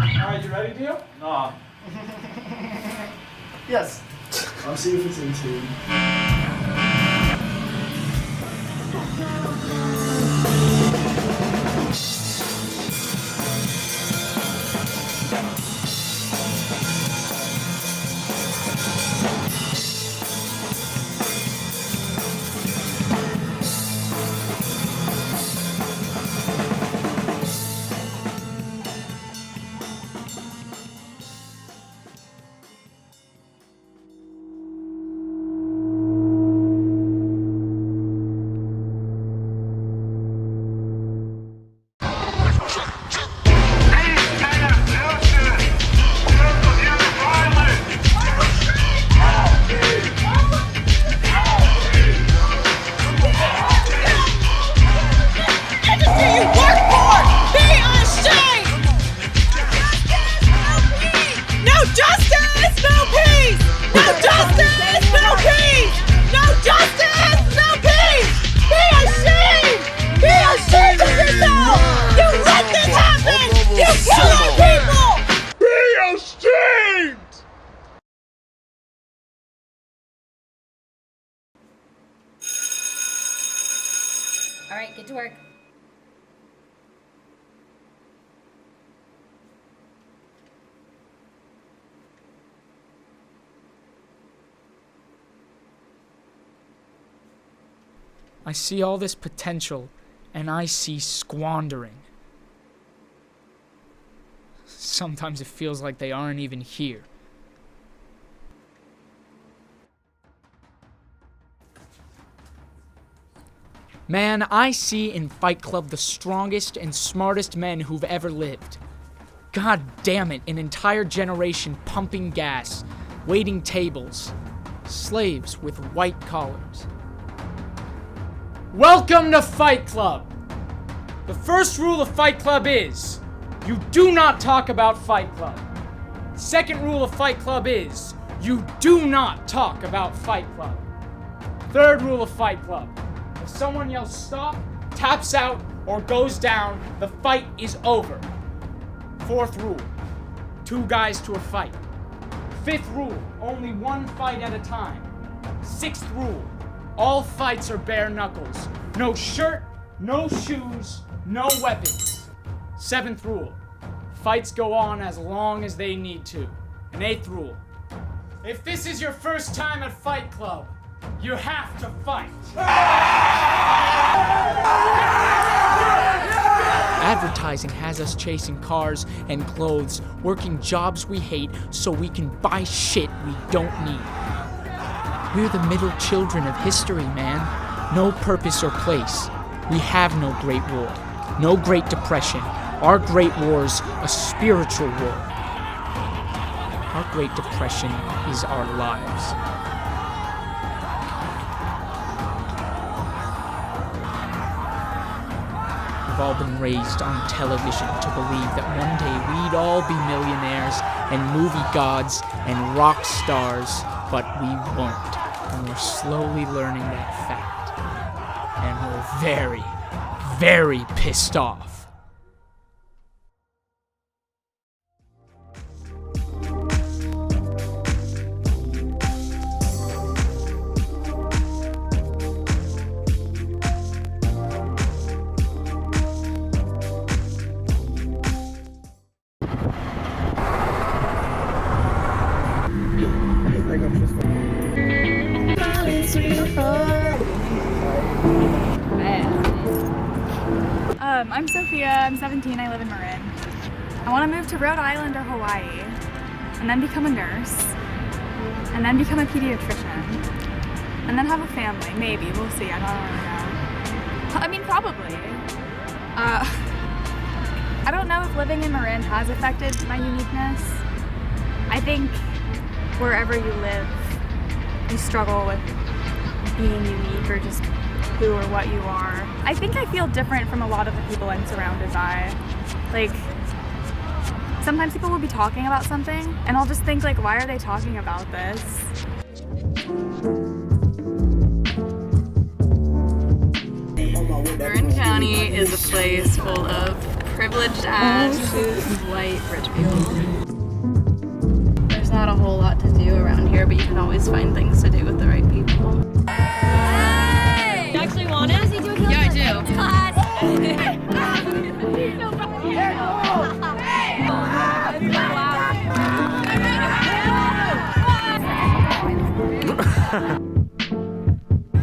Alright, you ready, Dio? No. Yes. I'll see if it's in tune. Get to work. I see all this potential, and I see squandering. Sometimes it feels like they aren't even here. Man, I see in Fight Club the strongest and smartest men who've ever lived. God damn it, an entire generation pumping gas, waiting tables, slaves with white collars. Welcome to Fight Club! The first rule of Fight Club is, you do not talk about Fight Club. Second rule of Fight Club is, you do not talk about Fight Club. Third rule of Fight Club, if someone yells stop, taps out, or goes down, the fight is over. Fourth rule, 2 guys to a fight. Fifth rule, only 1 fight at a time. Sixth rule, all fights are bare knuckles. No shirt, no shoes, no weapons. Seventh rule, fights go on as long as they need to. And eighth rule, if this is your first time at Fight Club, you have to fight. Advertising has us chasing cars and clothes, working jobs we hate so we can buy shit we don't need. We're the middle children of history, man. No purpose or place. We have no Great War, no Great Depression. Our Great War's a spiritual war. Our Great Depression is our lives. We've all been raised on television to believe that one day we'd all be millionaires and movie gods and rock stars, but we won't. And we're slowly learning that fact. And we're very, very pissed off. I'm Sophia, I'm 17, I live in Marin. I want to move to Rhode Island or Hawaii, and then become a nurse, and then become a pediatrician, and then have a family, maybe, we'll see, I don't really know. I mean, probably. I don't know if living in Marin has affected my uniqueness. I think wherever you live, you struggle with being unique or just who or what you are. I think I feel different from a lot of the people I'm surrounded by. Like, sometimes people will be talking about something, and I'll just think, like, why are they talking about this? Marin County is a place full of privileged ass, white, rich people. There's not a whole lot to do around here, but you can always find things to do with the right people. You actually want it? Yeah, I do.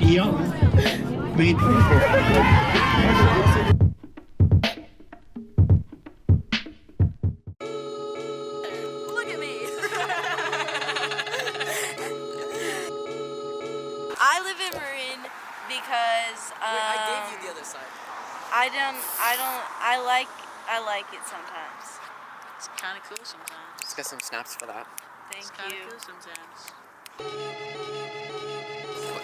Yo, wait. Look at me. I live in Marin because Wait, I gave you the other side. I like it sometimes. It's kind of cool sometimes. Let's get some snaps for that. Thank It's you. kind of cool sometimes.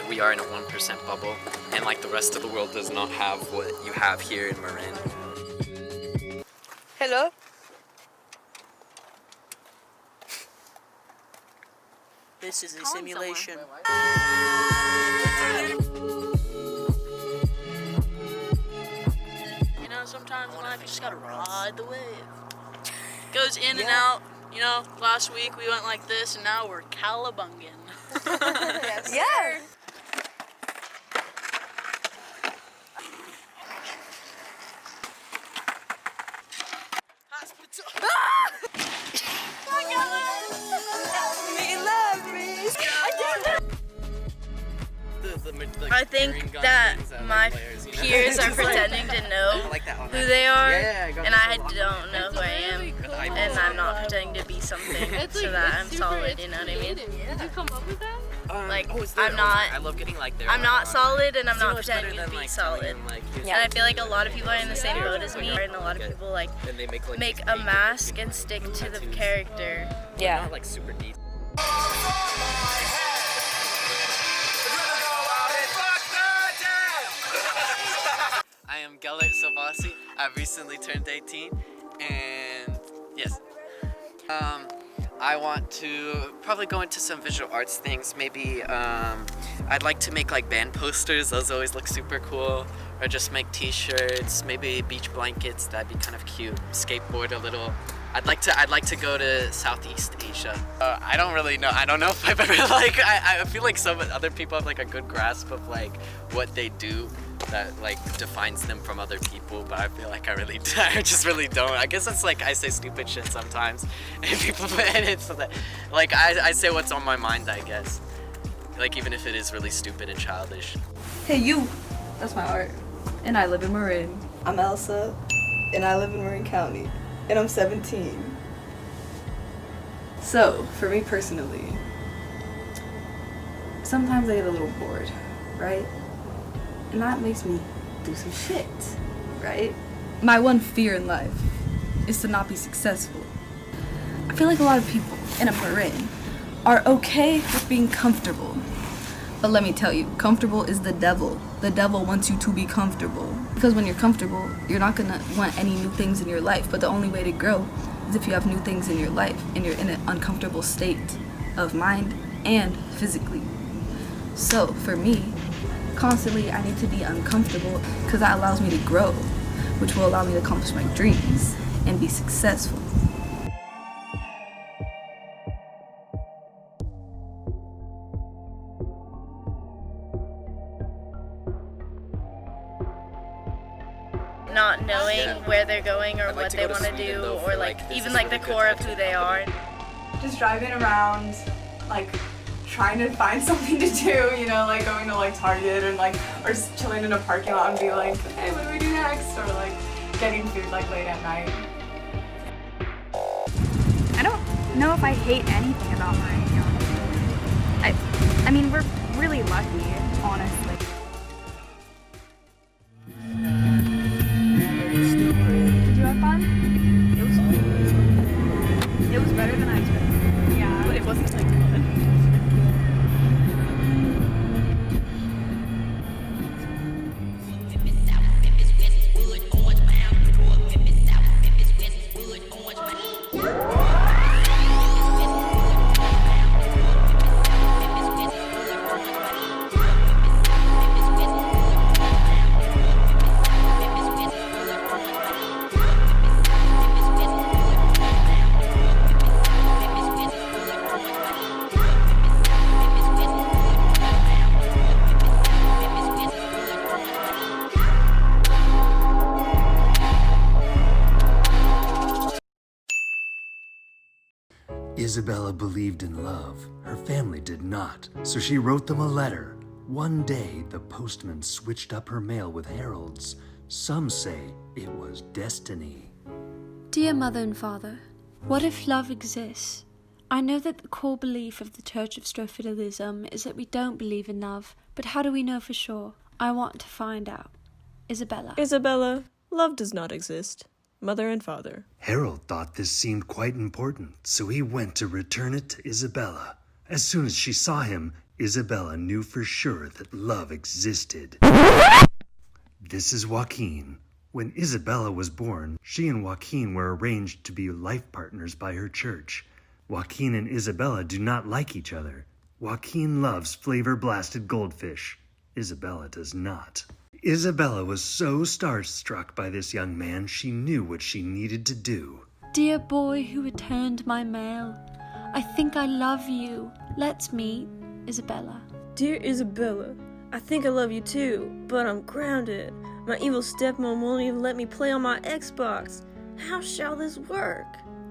We are in a 1% bubble, and like the rest of the world does not have what you have here in Marin. Hello? This is a simulation. You know, sometimes in life you just gotta ride the wave. Goes in and out. You know, last week we went like this, and now we're cowabunging. Yeah. I think that my peers are pretending to know who they are, and I don't know who I am, and I'm not pretending to be something so that I'm solid, you know what I mean? Did you come up with that? Like, I love getting I'm not solid, and I'm not pretending to be solid. And I feel like a lot of people are in the same boat as me, and a lot of people make a mask and stick to the character. Yeah. Like super deep. I am Gellert Silvestri. I recently turned 18, and yes. I want to probably go into some visual arts things. Maybe I'd like to make like band posters. Those always look super cool. Or just make t-shirts, maybe beach blankets. That'd be kind of cute. Skateboard a little. I'd like to go to Southeast Asia. I don't really know. I don't know if I've ever I feel like some other people have like a good grasp of like what they do that like defines them from other people, but I feel like I just really don't. I guess it's like I say stupid shit sometimes, and people, and it's like I say what's on my mind, I guess. Like even if it is really stupid and childish. Hey you, that's my art, and I live in Marin. I'm Elsa, and I live in Marin County, and I'm 17. So, for me personally, sometimes I get a little bored, right? And that makes me do some shit, right? My one fear in life is to not be successful. I feel like a lot of people in a Marin are okay with being comfortable. But let me tell you, comfortable is the devil. The devil wants you to be comfortable. Because when you're comfortable, you're not gonna want any new things in your life. But the only way to grow is if you have new things in your life and you're in an uncomfortable state of mind and physically. So for me, constantly I need to be uncomfortable because that allows me to grow, which will allow me to accomplish my dreams and be successful. Not knowing where they're going or what they want to do, or like even like the core of who they are. Just driving around, like trying to find something to do, you know, like going to like Target and like, or just chilling in a parking lot and be like, hey, what do we do next? Or like getting food like late at night. I don't know if I hate anything about Marin County. I mean, we're really lucky, honestly. Did you have fun? It was fun. It was better than I expected. Yeah. But it wasn't like fun. Isabella believed in love. Her family did not, so she wrote them a letter. One day, the postman switched up her mail with heralds. Some say it was destiny. Dear Mother and Father, what if love exists? I know that the core belief of the Church of Strophililism is that we don't believe in love, but how do we know for sure? I want to find out. Isabella. Isabella, love does not exist. Mother and Father. Harold thought this seemed quite important, so he went to return it to Isabella. As soon as she saw him, Isabella knew for sure that love existed. This is Joaquin. When Isabella was born, she and Joaquin were arranged to be life partners by her church. Joaquin and Isabella do not like each other. Joaquin loves flavor-blasted goldfish. Isabella does not. Isabella was so starstruck by this young man, she knew what she needed to do. Dear boy who returned my mail, I think I love you. Let's meet, Isabella. Dear Isabella, I think I love you too, but I'm grounded. My evil stepmom won't even let me play on my Xbox. How shall this work?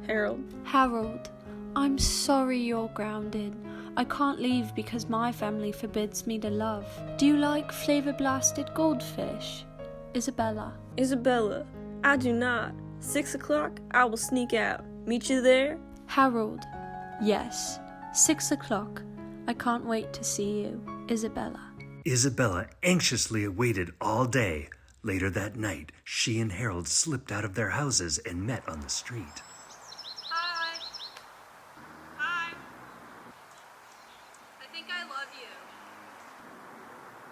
Harold. Harold, I'm sorry you're grounded. I can't leave because my family forbids me to love. Do you like flavor-blasted goldfish? Isabella. Isabella, I do not. 6 o'clock, I will sneak out. Meet you there? Harold. Yes. 6 o'clock. I can't wait to see you. Isabella. Isabella anxiously awaited all day. Later that night, she and Harold slipped out of their houses and met on the street. Hi. Hi. I think I love you.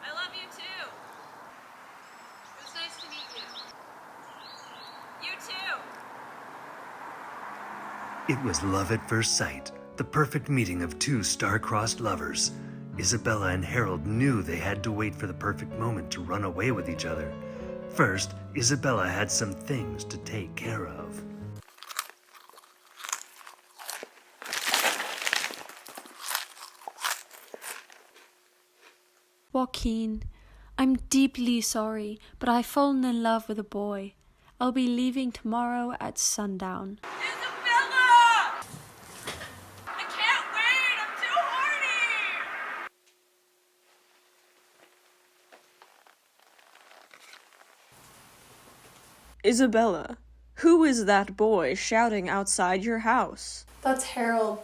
I love you too. It was nice to meet you. You too. It was love at first sight, the perfect meeting of two star-crossed lovers. Isabella and Harold knew they had to wait for the perfect moment to run away with each other. First, Isabella had some things to take care of. Joaquin, I'm deeply sorry, but I've fallen in love with a boy. I'll be leaving tomorrow at sundown. Isabella! I can't wait! I'm too horny! Isabella, who is that boy shouting outside your house? That's Harold.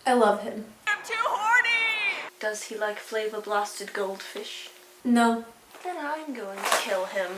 I love him. I'm too horny! Does he like flavor-blasted goldfish? No. Then I'm going to kill him.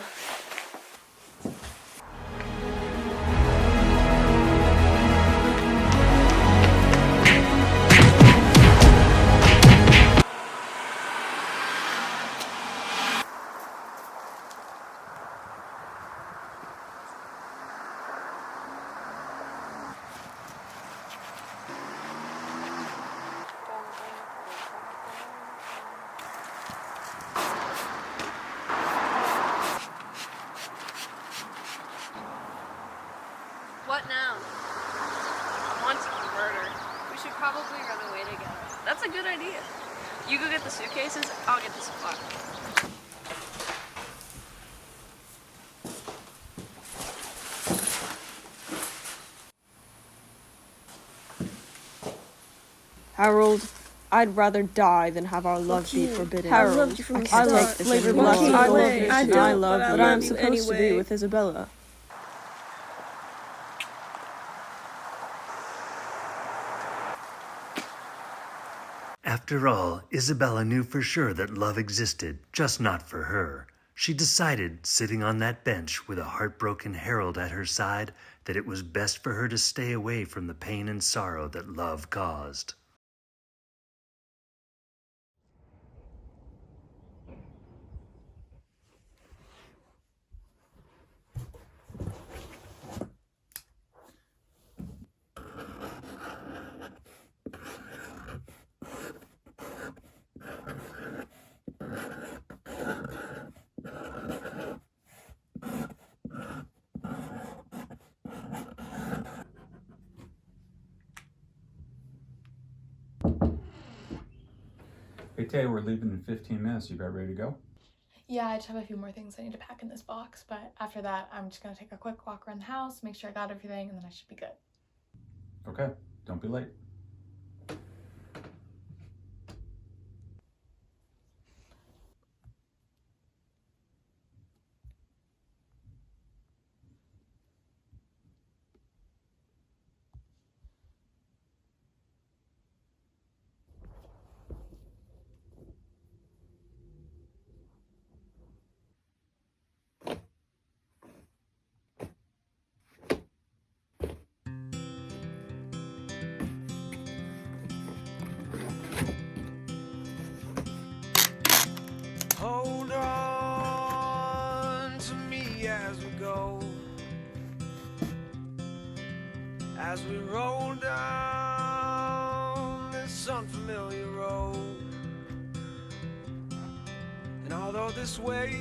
What now? Wanted for murder. We should probably run away together. That's a good idea. You go get the suitcases, I'll get the supply. Harold, I'd rather die than have our love be forbidden. Harold, I loved you from the I start. love flavor-blasted goldfish, and I love that I'm supposed to be with Isabella. After all, Isabella knew for sure that love existed, just not for her. She decided, sitting on that bench with a heartbroken Harold at her side, that it was best for her to stay away from the pain and sorrow that love caused. Hey Tay, we're leaving in 15 minutes. You about ready to go? Yeah, I just have a few more things I need to pack in this box, but after that, I'm just gonna take a quick walk around the house, make sure I got everything, and then I should be good. Okay, don't be late. Hold on to me as we go, as we roll down this unfamiliar road. And although this wave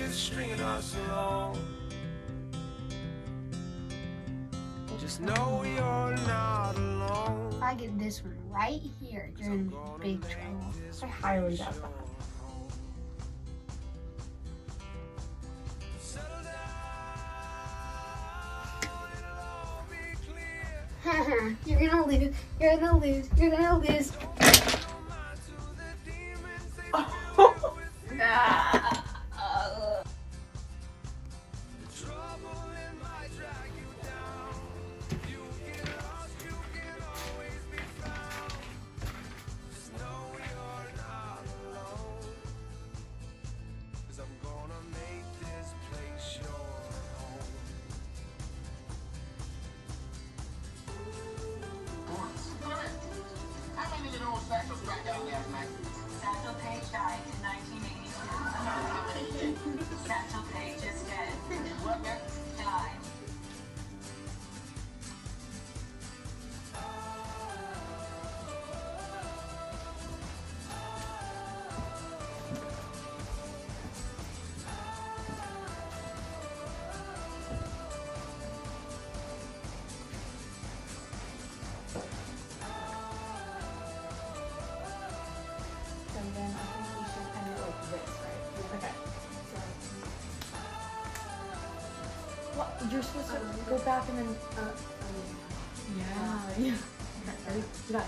is stringing us along, just know you're not alone. I get this one right here, you're in big trouble. I highly doubt that. winner. You're gonna lose. You're gonna lose. You're gonna lose. Paige died in 1982. Paige is dead. Died. What? You're supposed to go back and then. Yeah. Okay, ready? Do that.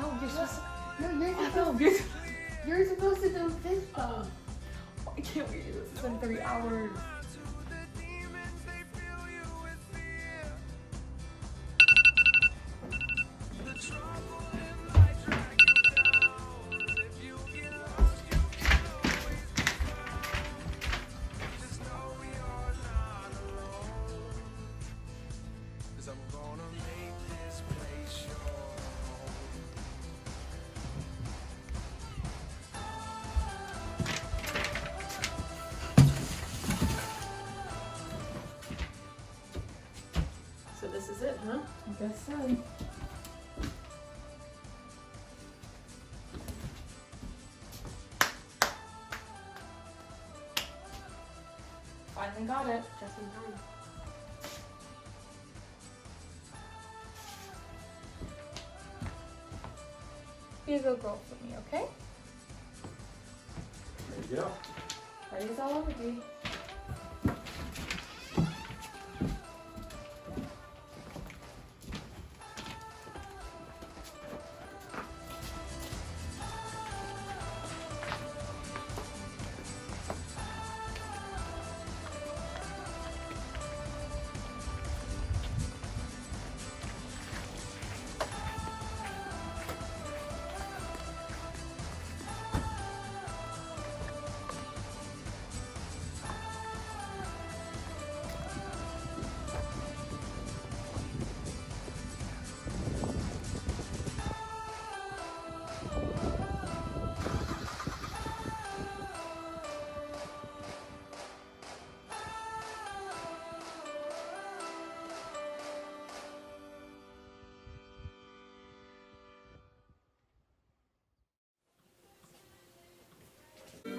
No, you're supposed to. You're supposed to do fist bump. I can't wait to do this. It's been 3 hours. So this is it, huh? I guess so. Finally got it, just in time. Be a good girl for me, okay? There you go. Party's all over, baby.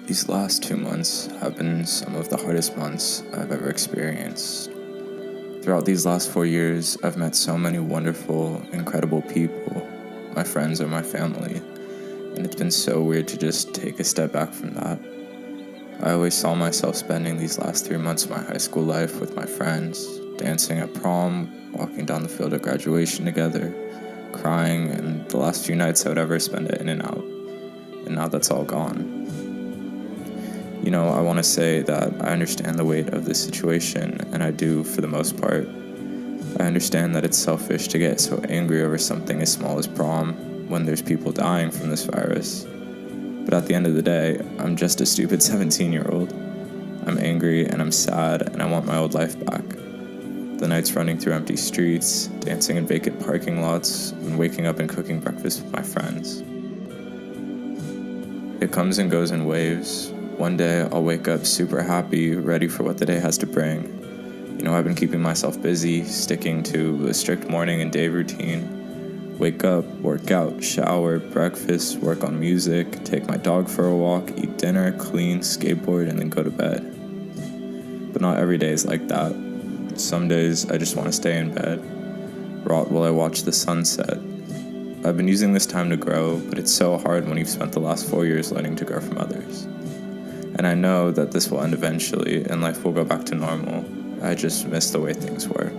These last 2 months have been some of the hardest months I've ever experienced. Throughout these last 4 years, I've met so many wonderful, incredible people. My friends are my family, and it's been so weird to just take a step back from that. I always saw myself spending these last 3 months of my high school life with my friends, dancing at prom, walking down the field at graduation together, crying, and the last few nights I would ever spend it in and out. And now that's all gone. You know, I want to say that I understand the weight of this situation, and I do for the most part. I understand that it's selfish to get so angry over something as small as prom when there's people dying from this virus. But at the end of the day, I'm just a stupid 17-year-old. I'm angry and I'm sad and I want my old life back. The nights running through empty streets, dancing in vacant parking lots, and waking up and cooking breakfast with my friends. It comes and goes in waves. One day I'll wake up super happy, ready for what the day has to bring. You know, I've been keeping myself busy, sticking to a strict morning and day routine. Wake up, work out, shower, breakfast, work on music, take my dog for a walk, eat dinner, clean, skateboard, and then go to bed. But not every day is like that. Some days I just want to stay in bed, rot while I watch the sunset. I've been using this time to grow, but it's so hard when you've spent the last 4 years learning to grow from others. And I know that this will end eventually and life will go back to normal. I just miss the way things were.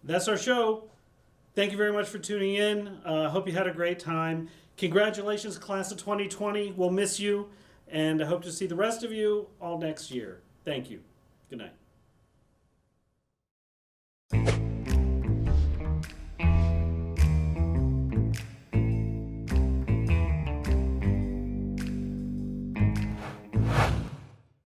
that's our show. Thank you very much for tuning in. Hope you had a great time. Congratulations, class of 2020. We'll miss you, and I hope to see the rest of you all next year. Thank you. Good night.